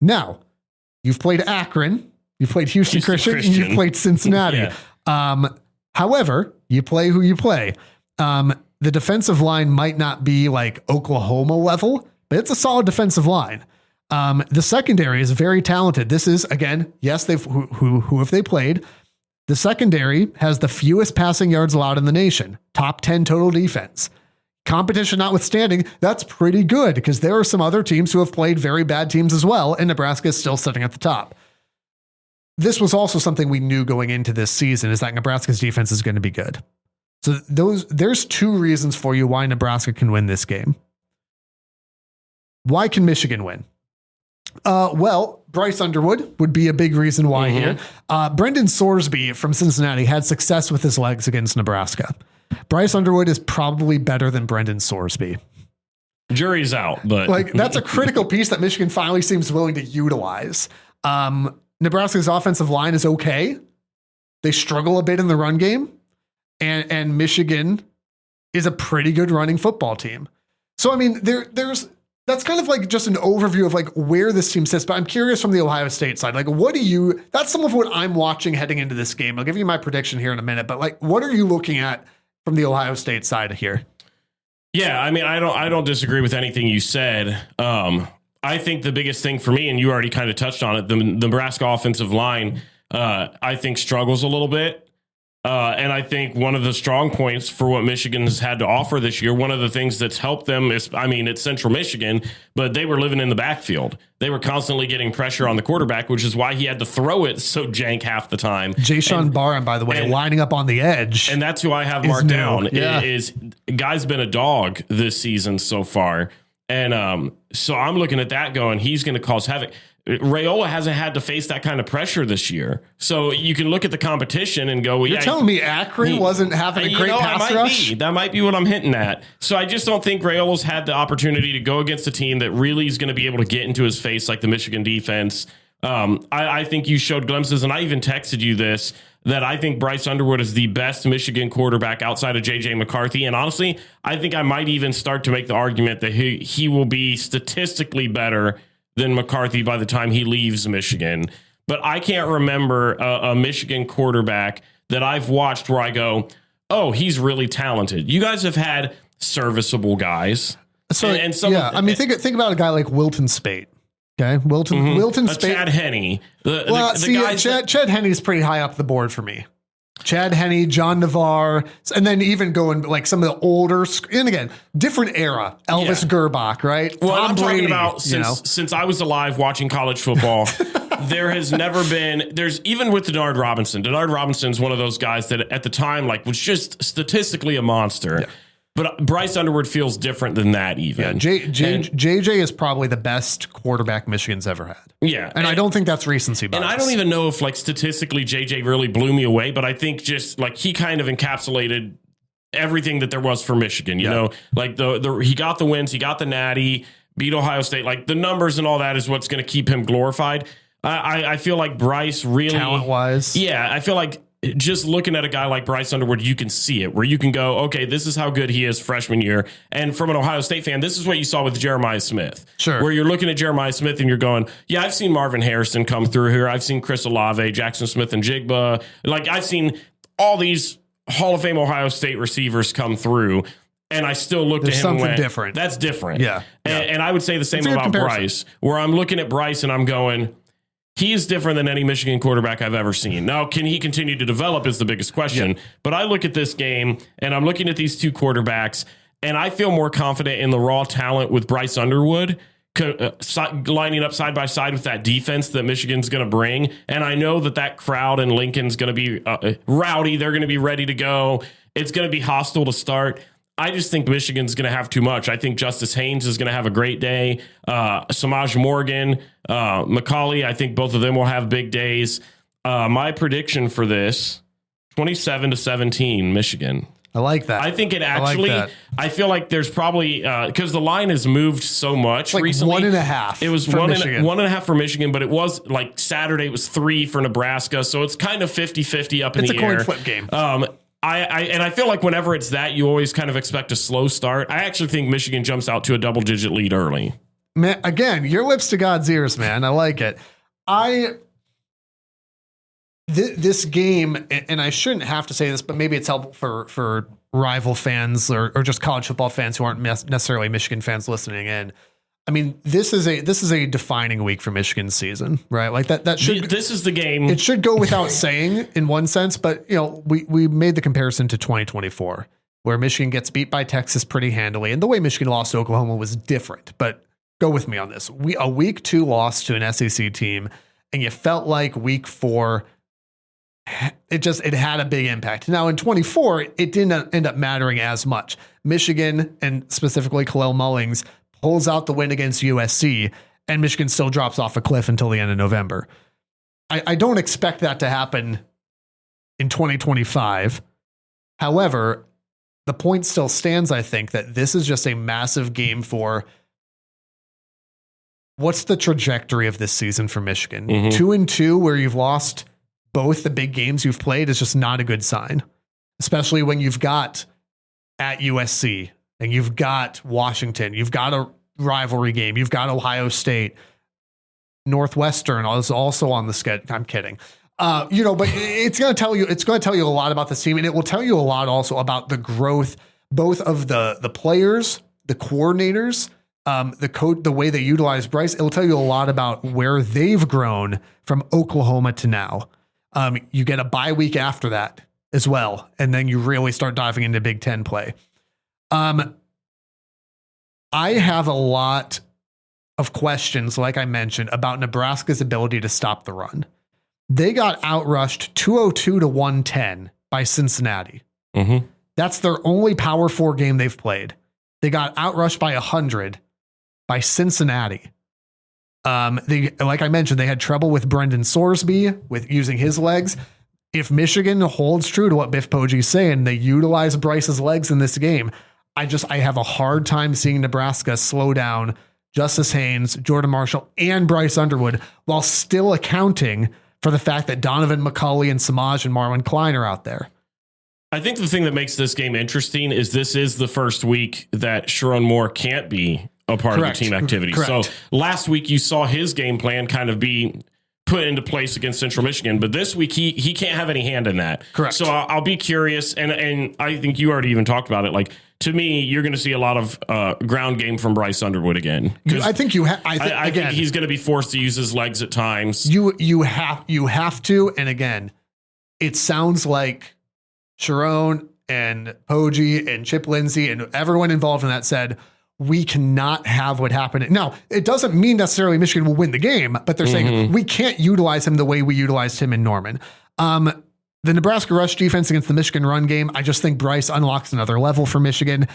Now, you've played Akron, you've played Houston Christian, and you've played Cincinnati. Yeah. However, you play who you play. The defensive line might not be like Oklahoma level, but it's a solid defensive line. The secondary is very talented. This is, again, yes, who have they played? The secondary has the fewest passing yards allowed in the nation, top 10 total defense. Competition notwithstanding, that's pretty good because there are some other teams who have played very bad teams as well, and Nebraska is still sitting at the top. This was also something we knew going into this season, is that Nebraska's defense is going to be good. So there's two reasons for you why Nebraska can win this game. Why can Michigan win? Well, Bryce Underwood would be a big reason why here. Brendan Sorsby from Cincinnati had success with his legs against Nebraska. Bryce Underwood is probably better than Brendan Sorsby. Jury's out, but like that's a critical piece that Michigan finally seems willing to utilize. Nebraska's offensive line is okay. They struggle a bit in the run game, and Michigan is a pretty good running football team. So, I mean, that's kind of like just an overview of like where this team sits, but I'm curious from the Ohio State side, like that's some of what I'm watching heading into this game. I'll give you my prediction here in a minute, but like, what are you looking at from the Ohio State side here? Yeah, I mean, I don't disagree with anything you said. I think the biggest thing for me, and you already kind of touched on it, the Nebraska offensive line, I think struggles a little bit. And I think one of the strong points for what Michigan has had to offer this year, one of the things that's helped them is, I mean, it's Central Michigan, but they were living in the backfield. They were constantly getting pressure on the quarterback, which is why he had to throw it so jank half the time. Jashawn Barham, by the way, lining up on the edge. And that's who I have marked down. Yeah. Is guy's been a dog this season so far. And so I'm looking at that going, he's going to cause havoc. Raiola hasn't had to face that kind of pressure this year. So you can look at the competition and go, well, you're telling me Akron wasn't having a great pass rush? That might be what I'm hinting at. So I just don't think Raiola's had the opportunity to go against a team that really is going to be able to get into his face like the Michigan defense. I think you showed glimpses, and I even texted you this, that I think Bryce Underwood is the best Michigan quarterback outside of J.J. McCarthy. And honestly, I think I might even start to make the argument that he will be statistically better than McCarthy by the time he leaves Michigan. But I can't remember a Michigan quarterback that I've watched where I go, oh, he's really talented. You guys have had serviceable guys. So, and some I mean, think about a guy like Wilton Spate. Okay, Wilton Spate. Chad Henne. Chad Henne's pretty high up the board for me. Chad Henne, John Navarre, and then even going like some of the older, and again, different era, Elvis Gerbach, right? Well, I'm talking about since I was alive watching college football, there has never been, even with Denard Robinson. Denard Robinson's one of those guys that at the time like was just statistically a monster. Yeah. But Bryce Underwood feels different than that even. Yeah, JJ is probably the best quarterback Michigan's ever had. Yeah. And I don't think that's recency bias. And I don't even know if like statistically JJ really blew me away, but I think just like he kind of encapsulated everything that there was for Michigan, you know, like he got the wins, he got the natty, beat Ohio State, like the numbers and all that is what's going to keep him glorified. I feel like Bryce really talent wise. Yeah. I feel like just looking at a guy like Bryce Underwood, you can see it where you can go, okay, this is how good he is freshman year. And from an Ohio State fan, this is what you saw with Jeremiah Smith. Sure. Where you're looking at Jeremiah Smith and you're going, yeah, I've seen Marvin Harrison come through here. I've seen Chris Olave, Jackson Smith and Jigba. Like I've seen all these Hall of Fame Ohio State receivers come through. And I still looked at him something and went, different. That's different. Yeah. And I would say the same about Bryce, where I'm looking at Bryce and I'm going, he is different than any Michigan quarterback I've ever seen. Now, can he continue to develop is the biggest question. Yeah. But I look at this game, and I'm looking at these two quarterbacks, and I feel more confident in the raw talent with Bryce Underwood lining up side by side with that defense that Michigan's going to bring. And I know that crowd in Lincoln's going to be rowdy. They're going to be ready to go. It's going to be hostile to start. I just think Michigan's going to have too much. I think Justice Haynes is going to have a great day. Samaj Morgan, McCauley, I think both of them will have big days. My prediction for this, 27-17, Michigan. I like that. I think it actually, I feel like there's probably, because the line has moved so much like recently. 1.5. It was for 1.5 for Michigan, but it was like Saturday, it was 3 for Nebraska. So it's kind of 50-50 up in the air. It's a coin flip game. I feel like whenever it's that, you always kind of expect a slow start. I actually think Michigan jumps out to a double-digit lead early. Man, again, your lips to God's ears, man. I like it. This game, and I shouldn't have to say this, but maybe it's helpful for rival fans or just college football fans who aren't necessarily Michigan fans listening in. I mean, this is a defining week for Michigan's season, right? Like that should. This is the game. It should go without saying in one sense, but we made the comparison to 2024, where Michigan gets beat by Texas pretty handily, and the way Michigan lost to Oklahoma was different. But go with me on this. A week 2 loss to an SEC team, and you felt like week 4. It had a big impact. Now in 24, it didn't end up mattering as much. Michigan, and specifically Khalil Mullings, pulls out the win against USC, and Michigan still drops off a cliff until the end of November. I don't expect that to happen in 2025. However, the point still stands, I think, that this is just a massive game for what's the trajectory of this season for Michigan. 2-2, where you've lost both the big games you've played, is just not a good sign, especially when you've got at USC and you've got Washington, you've got a rivalry game, you've got Ohio State, Northwestern is also on the schedule. I'm kidding. But it's going to tell you a lot about this team, and it will tell you a lot also about the growth, both of the players, the coordinators, the coach, the way they utilize Bryce. It will tell you a lot about where they've grown from Oklahoma to now. You get a bye week after that as well, and then you really start diving into Big Ten play. I have a lot of questions, like I mentioned, about Nebraska's ability to stop the run. They got outrushed 202-110 by Cincinnati. That's their only Power 4 game they've played. They got outrushed by 100 by Cincinnati. Like I mentioned, they had trouble with Brendan Sorsby with using his legs. If Michigan holds true to what Biff Poggi's saying, they utilize Bryce's legs in this game. I have a hard time seeing Nebraska slow down Justice Haynes, Jordan Marshall, and Bryce Underwood while still accounting for the fact that Donovan McCauley and Samaj and Marlon Klein are out there. I think the thing that makes this game interesting is this is the first week that Sharon Moore can't be a part of the team activity. Correct. So last week you saw his game plan kind of be put into place against Central Michigan, but this week he can't have any hand in that. Correct. So I'll be curious, and I think you already even talked about it. Like, to me, you're going to see a lot of ground game from Bryce Underwood again. I think he's going to be forced to use his legs at times. You have to, and again, it sounds like Sharon and Poggi and Chip Lindsey and everyone involved in that said, we cannot have what happened. Now, it doesn't mean necessarily Michigan will win the game, but they're saying we can't utilize him the way we utilized him in Norman. The Nebraska rush defense against the Michigan run game, I just think Bryce unlocks another level for Michigan.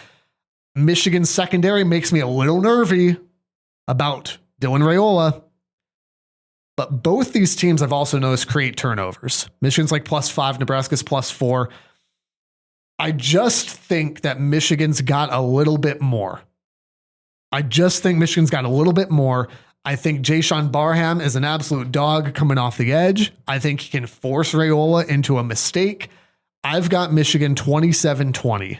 Michigan's secondary makes me a little nervy about Dylan Raiola. But both these teams I've also noticed create turnovers. Michigan's like +5, Nebraska's +4. I just think that Michigan's got a little bit more. I think Jayshawn Barham is an absolute dog coming off the edge. I think he can force Raiola into a mistake. I've got Michigan 27-20.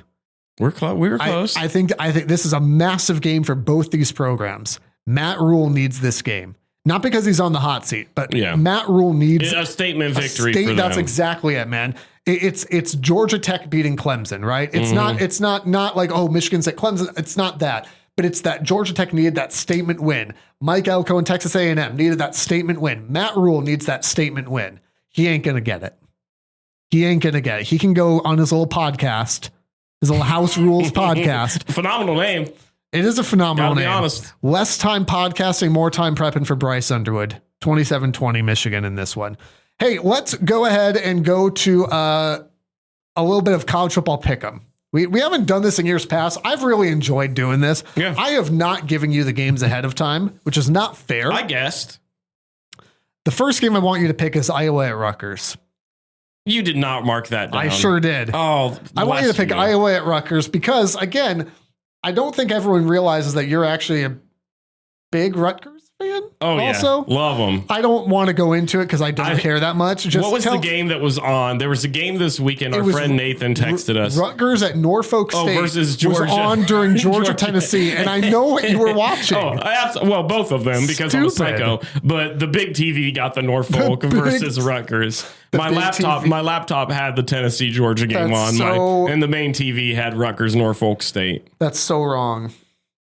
We're close. I think this is a massive game for both these programs. Matt Rule needs this game. Not because he's on the hot seat, but Matt Rule needs a statement victory. For them. That's exactly it, man. It's Georgia Tech beating Clemson, right? It's not like, oh, Michigan's at Clemson. It's not that. But it's that Georgia Tech needed that statement win. Mike Elko and Texas A&M needed that statement win. Matt Rule needs that statement win. He ain't going to get it. He can go on his little podcast, his little House Rules podcast. Phenomenal name. It is a phenomenal Gotta be name. honest. Less time podcasting, more time prepping for Bryce Underwood. 27-20 Michigan in this one. Hey, let's go ahead and go to a little bit of college football pick'em. We haven't done this in years past. I've really enjoyed doing this. Yeah. I have not given you the games ahead of time, which is not fair. I guessed. The first game I want you to pick is Iowa at Rutgers. You did not mark that down. I sure did. Oh, I want you to pick Iowa at Rutgers because, again, I don't think everyone realizes that you're actually a big Rutgers fan. Oh, also. Yeah. Love them. I don't want to go into it because I don't care that much. Just what was the game that was on? There was a game this weekend. Our friend Nathan texted us. Rutgers at Norfolk State versus Georgia. was on during Georgia, Tennessee, and I know what you were watching. Well, both of them because I'm a psycho. But the big TV got the Norfolk versus Rutgers. My laptop had the Tennessee Georgia game on. And the main TV had Rutgers Norfolk State. That's so wrong.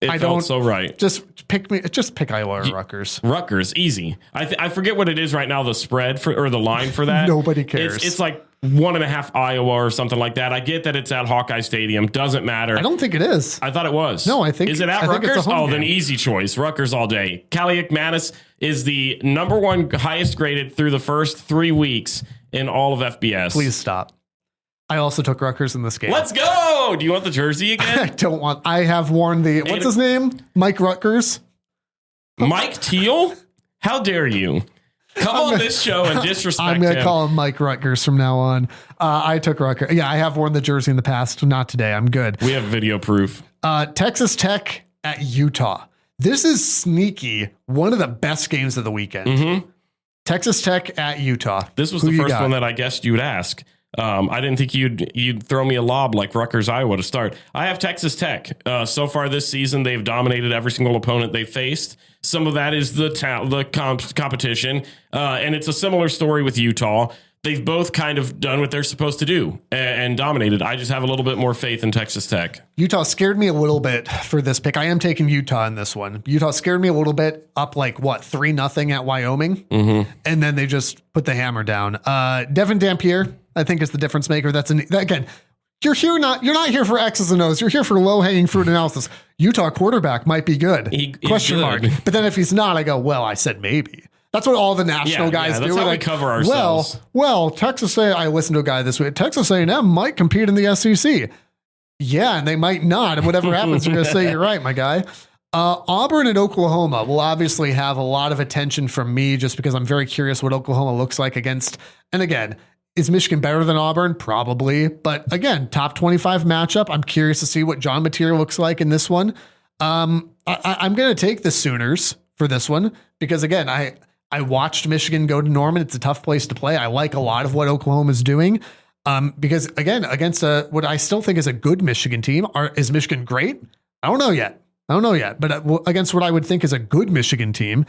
I felt so right. Just pick Iowa or Rutgers. Rutgers, easy. I forget what it is right now. The spread or the line for that. Nobody cares. It's like 1.5 Iowa or something like that. I get that it's at Hawkeye Stadium. Doesn't matter. I don't think it is. I thought it was. No, I think is it at Rutgers? Then easy choice. Rutgers all day. Callie McManus is the number one highest graded through the first 3 weeks in all of FBS. Please stop. I also took Rutgers in this game. Let's go. Do you want the jersey again? I have worn what's his name? Mike Rutgers. Mike Teal? How dare you? Come on this show and disrespect him. I'm going to call him Mike Rutgers from now on. I took Rutgers. Yeah, I have worn the jersey in the past. Not today. I'm good. We have video proof. Texas Tech at Utah. This is sneaky. One of the best games of the weekend. Mm-hmm. Texas Tech at Utah. This was the first one that I guessed you would ask. I didn't think you'd throw me a lob like Rutgers, Iowa to start. I have Texas Tech. So far this season, they've dominated every single opponent they faced. Some of that is the competition, and it's a similar story with Utah. They've both kind of done what they're supposed to do and dominated. I just have a little bit more faith in Texas Tech. Utah scared me a little bit for this pick. I am taking Utah in this one. Utah scared me a little bit, up like 3-0 at Wyoming, mm-hmm. and then they just put the hammer down. Devin Dampier, I think, is the difference maker. Again, you're not here for X's and O's. You're here for low hanging fruit analysis. Utah quarterback might be good. Question mark. But then if he's not, I go, well, I said maybe. That's what all the national guys do. That's how we cover ourselves. Well, Texas A&M, I listened to a guy this week. Texas A&M might compete in the SEC. Yeah, and they might not. And whatever happens, you're going to say you're right, my guy. Auburn and Oklahoma will obviously have a lot of attention from me just because I'm very curious what Oklahoma looks like against. And again, is Michigan better than Auburn? Probably. But again, top 25 matchup. I'm curious to see what John Mateer looks like in this one. I'm going to take the Sooners for this one because, again, I watched Michigan go to Norman. It's a tough place to play. I like a lot of what Oklahoma is doing because, again, against what I still think is a good Michigan team. Is Michigan great? I don't know yet. But against what I would think is a good Michigan team,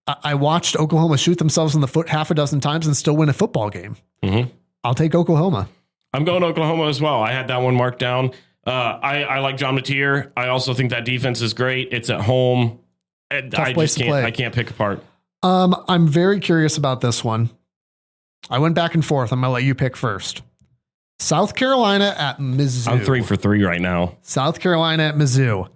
I watched Oklahoma shoot themselves in the foot half a dozen times and still win a football game. Mm-hmm. I'll take Oklahoma. I'm going Oklahoma as well. I had that one marked down. I like John Mateer. I also think that defense is great. It's at home. I can't pick apart. I'm very curious about this one. I went back and forth. I'm going to let you pick first. South Carolina at Mizzou. I'm 3 for 3 right now. South Carolina at Mizzou.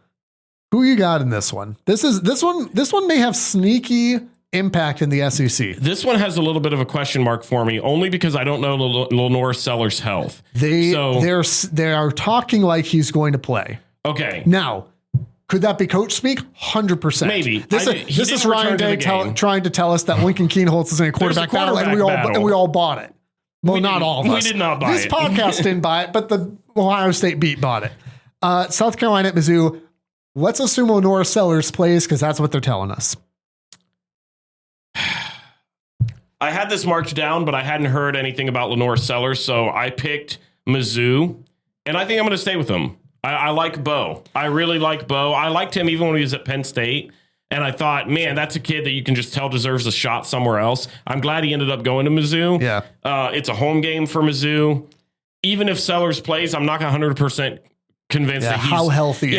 Who you got in this one? This one may have sneaky impact in the SEC. This one has a little bit of a question mark for me, only because I don't know Lenore Sellers' health. They are talking like he's going to play. Okay. Now, could that be coach speak? 100%. Maybe. This is Ryan Day trying to tell us that Lincoln Keenholz is in a quarterback battle, and we all bought it. Well, not all of us. We did not buy it. This podcast didn't buy it, but the Ohio State beat bought it. South Carolina at Mizzou. Let's assume Lenore Sellers plays because that's what they're telling us. I had this marked down, but I hadn't heard anything about Lenore Sellers, so I picked Mizzou, and I think I'm going to stay with him. I like Bo. I really like Bo. I liked him even when he was at Penn State, and I thought, man, that's a kid that you can just tell deserves a shot somewhere else. I'm glad he ended up going to Mizzou. Yeah, it's a home game for Mizzou. Even if Sellers plays, I'm not 100% convinced that how healthy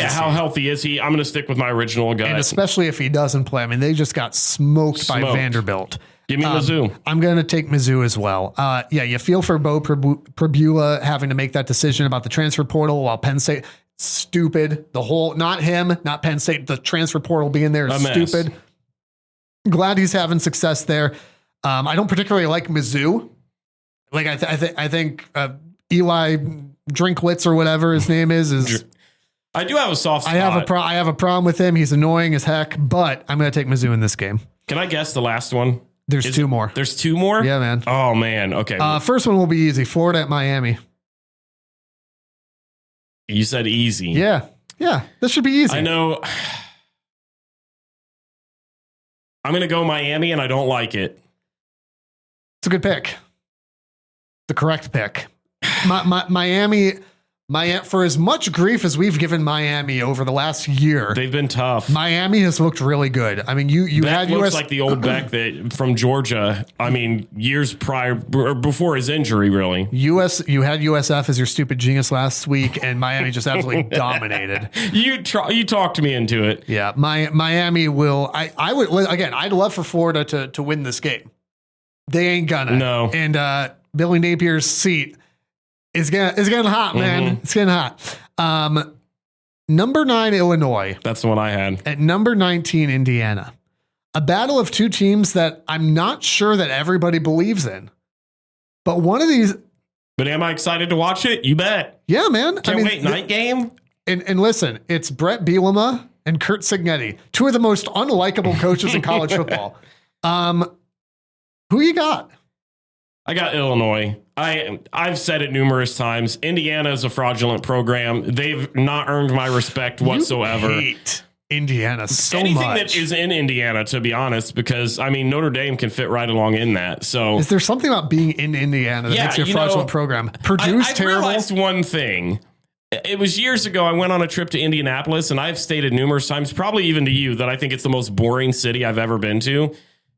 is he? I'm going to stick with my original gut. And especially if he doesn't play. I mean, they just got smoked by Vanderbilt. Give me Mizzou. I'm going to take Mizzou as well. You feel for Bo Prabula having to make that decision about the transfer portal while Penn State. stupid. The whole, not him, not Penn State, the transfer portal being there is stupid. Glad he's having success there. I don't particularly like Mizzou. Like I think Eli Drinkwitz or whatever his name is. I do have a soft spot. I have a problem with him. He's annoying as heck, but I'm going to take Mizzou in this game. Can I guess the last one? There's two more. There's two more? Yeah, man. Oh, man. Okay. First one will be easy. Florida at Miami. You said easy. Yeah. This should be easy. I know. I'm going to go Miami, and I don't like it. It's a good pick. The correct pick. Miami, for as much grief as we've given Miami over the last year, they've been tough. Miami has looked really good. I mean, you Beck had looks like the old Beck from Georgia. I mean, years prior or before his injury, really. You had USF as your stupid genius last week, and Miami just absolutely dominated. You talked me into it. Yeah, Miami will. I'd love for Florida to win this game. They ain't gonna. No. And Billy Napier's seat is getting hot, man. It's getting hot. Number 9, Illinois. That's the one I had. At number 19, Indiana. A battle of two teams that I'm not sure that everybody believes in. But one of these. But am I excited to watch it? You bet. Yeah, man. Can't wait. Night game. And listen, it's Brett Bielema and Kurt Cignetti, two of the most unlikable coaches in college football. Who you got? I got Illinois. I've said it numerous times. Indiana is a fraudulent program. They've not earned my respect whatsoever. You hate Indiana so Anything much. that is in Indiana, to be honest, because I mean Notre Dame can fit right along in that. So is there something about being in Indiana that makes your fraudulent program? Purdue's terrible. I realized one thing. It was years ago. I went on a trip to Indianapolis, and I've stated numerous times, probably even to you, that I think it's the most boring city I've ever been to.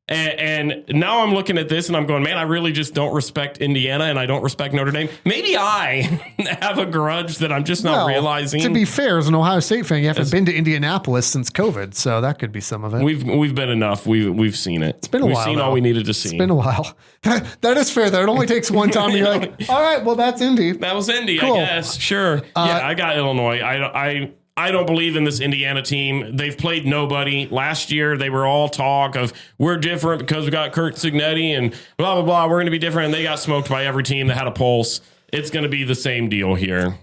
And now I'm looking at this and I'm going, man, I really just don't respect Indiana and I don't respect Notre Dame. Maybe I have a grudge that I'm just not realizing. To be fair, as an Ohio State fan, you haven't been to Indianapolis since COVID, so that could be some of it. We've been enough. We've seen it. It's been a while. We've seen all we needed to see. It's been a while. That is fair, though. It only takes one time and you're like, all right, well, that's Indy. That was Indy, cool. I guess. Sure. I got Illinois. I don't believe in this Indiana team. They've played nobody. Last year, they were all talk of we're different because we got Kurt Cignetti and blah, blah, blah. We're going to be different. And they got smoked by every team that had a pulse. It's going to be the same deal here.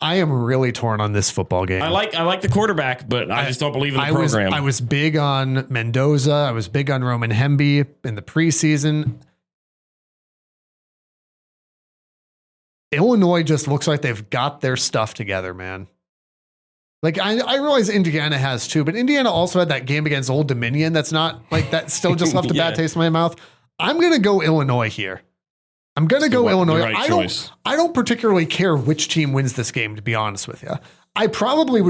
I am really torn on this football game. I like the quarterback, but I just don't believe in the program. I was big on Mendoza. I was big on Roman Hemby in the preseason. Illinois just looks like they've got their stuff together, man. Like, I realize Indiana has too, but Indiana also had that game against Old Dominion. That's not like that still just left a bad taste in my mouth. I'm going to go Illinois here. I'm going to go Illinois. Right I don't particularly care which team wins this game, to be honest with you. I'd probably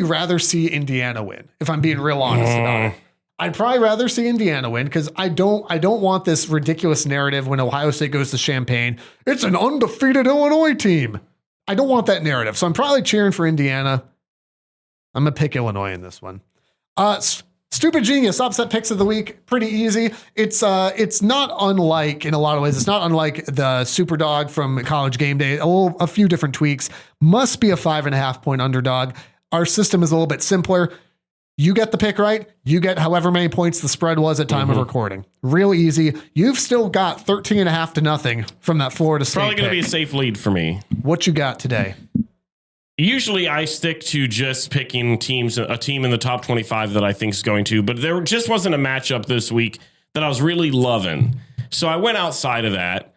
rather see Indiana win, if I'm being real honest about it. I'd probably rather see Indiana win because I don't want this ridiculous narrative when Ohio State goes to Champaign. It's an undefeated Illinois team. I don't want that narrative. So I'm probably cheering for Indiana. I'm going to pick Illinois in this one. Stupid Genius, upset picks of the week. Pretty easy. It's not unlike, in a lot of ways, it's not unlike the Superdog from College Game Day. A few different tweaks. Must be a 5.5 point underdog. Our system is a little bit simpler. You get the pick right. You get however many points the spread was at time of recording. Real easy. You've still got 13.5 to nothing from that Florida State Probably going to be a safe lead for me. What you got today? Usually I stick to just picking a team in the top 25 that I think is going to, but there just wasn't a matchup this week that I was really loving. So I went outside of that.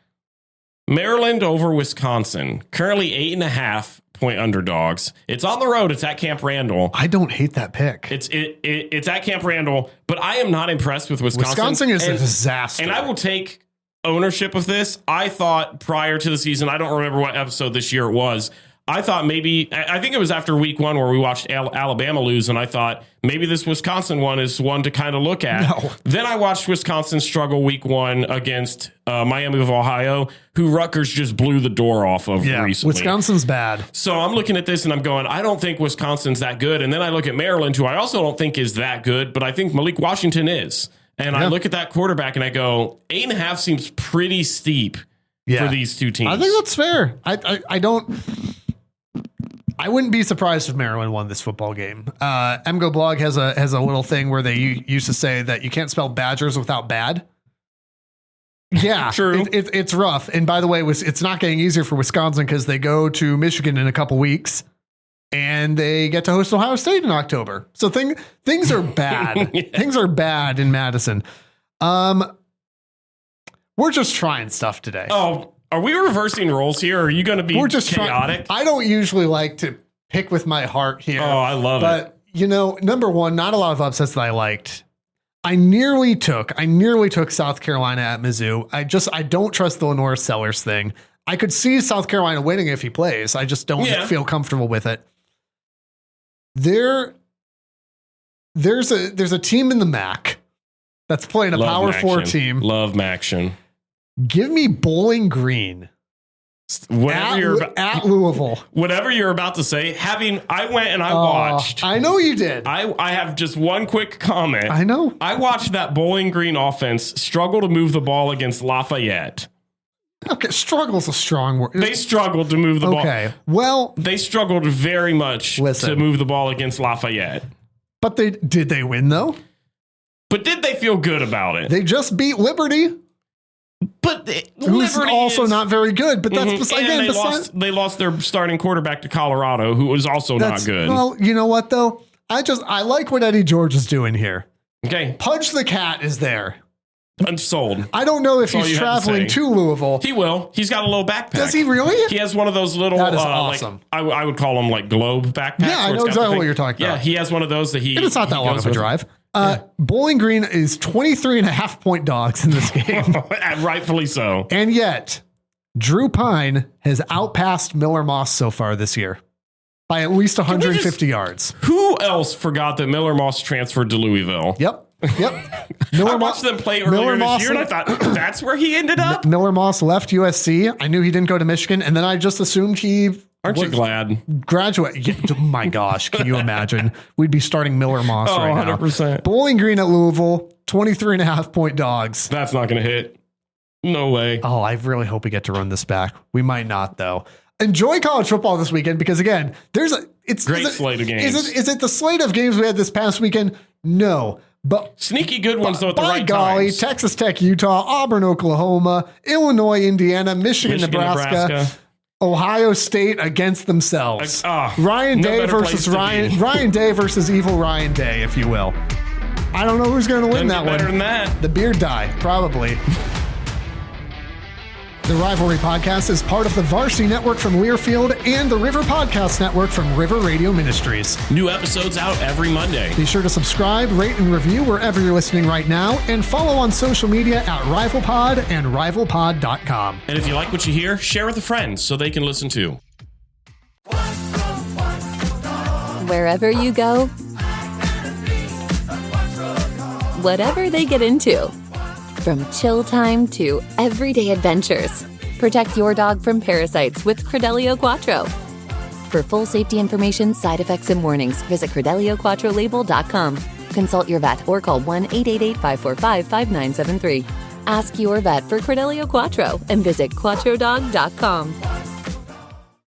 Maryland over Wisconsin, currently 8.5 point underdogs. It's on the road. It's at Camp Randall. I don't hate that pick. It's at Camp Randall, but I am not impressed with Wisconsin. Wisconsin is a disaster. And I will take ownership of this. I thought prior to the season, I don't remember what episode this year it was, I thought maybe, I think it was after week one where we watched Alabama lose, and I thought maybe this Wisconsin one is one to kind of look at. No. Then I watched Wisconsin struggle week one against Miami of Ohio, who Rutgers just blew the door off of recently. Wisconsin's bad. So I'm looking at this and I'm going, I don't think Wisconsin's that good. And then I look at Maryland, who I also don't think is that good, but I think Malik Washington is. And I look at that quarterback and I go, 8.5 seems pretty steep for these two teams. I think that's fair. I wouldn't be surprised if Maryland won this football game. MGO Blog has a little thing where they used to say that you can't spell Badgers without bad. Yeah, true. It's rough. And by the way, it's not getting easier for Wisconsin because they go to Michigan in a couple weeks and they get to host Ohio State in October. So things are bad. Yeah. Things are bad in Madison. We're just trying stuff today. Oh, are we reversing roles here? Or are you going to be chaotic? I don't usually like to pick with my heart here. Oh, I love it. But, number one, not a lot of upsets that I liked. I nearly took South Carolina at Mizzou. I don't trust the Lenore Sellers thing. I could see South Carolina winning if he plays. I just don't feel comfortable with it. There's a team in the MAC that's playing a Power 4 team. Love Maction. Give me Bowling Green. At Louisville. Whatever you're about to say, I went and I watched. I know you did. I have just one quick comment. I know. I watched that Bowling Green offense struggle to move the ball against Lafayette. Okay, struggle's a strong word. They struggled to move the ball. Okay, well, they struggled very much to move the ball against Lafayette. But did they win though? But did they feel good about it? They just beat Liberty. But who's also not very good. But that's they lost their starting quarterback to Colorado, who was also not good. Well, you know what though? I like what Eddie George is doing here. Okay, Pudge the Cat is there. Unsold. I don't know if he's traveling to Louisville. He will. He's got a little backpack. Does he really? He has one of those little. That is awesome. I would call them like globe backpacks. Yeah, I know exactly what you're talking about. Yeah, he has one of those that he. It's not that long of a drive. Bowling Green is 23.5-point dogs in this game. And rightfully so. And yet, Drew Pine has outpassed Miller Moss so far this year by at least 150 yards. Who else forgot that Miller Moss transferred to Louisville? Yep. I watched them play earlier this year, and I thought, that's where he ended up? Miller Moss left USC. I knew he didn't go to Michigan, and then I just assumed he... Aren't you glad? Graduate. Oh my gosh, can you imagine? We'd be starting Miller Moss right 100%. now. Bowling Green at Louisville, 23.5-point dogs. That's not going to hit. No way. Oh, I really hope we get to run this back. We might not, though. Enjoy college football this weekend because, again, great slate of games. Is it the slate of games we had this past weekend? No. But sneaky good ones, though, at the right golly, times. Texas Tech, Utah, Auburn, Oklahoma, Illinois, Indiana, Michigan, Nebraska. Ohio State against themselves. Ryan Day versus Ryan Day versus evil Ryan Day, if you will. I don't know who's going to win that one. Better than that. The beard dye, probably. The Rivalry Podcast is part of the Varsity Network from Learfield and the River Podcast Network from River Radio Ministries. New episodes out every Monday. Be sure to subscribe, rate, and review wherever you're listening right now, and follow on social media at RivalPod and RivalPod.com. And if you like what you hear, share with a friend so they can listen too. Wherever you go, whatever they get into. From chill time to everyday adventures. Protect your dog from parasites with Credelio Quattro. For full safety information, side effects, and warnings, visit CredeliaQuattroLabel.com. Consult your vet or call 1-888-545-5973. Ask your vet for Credelio Quattro and visit QuattroDog.com.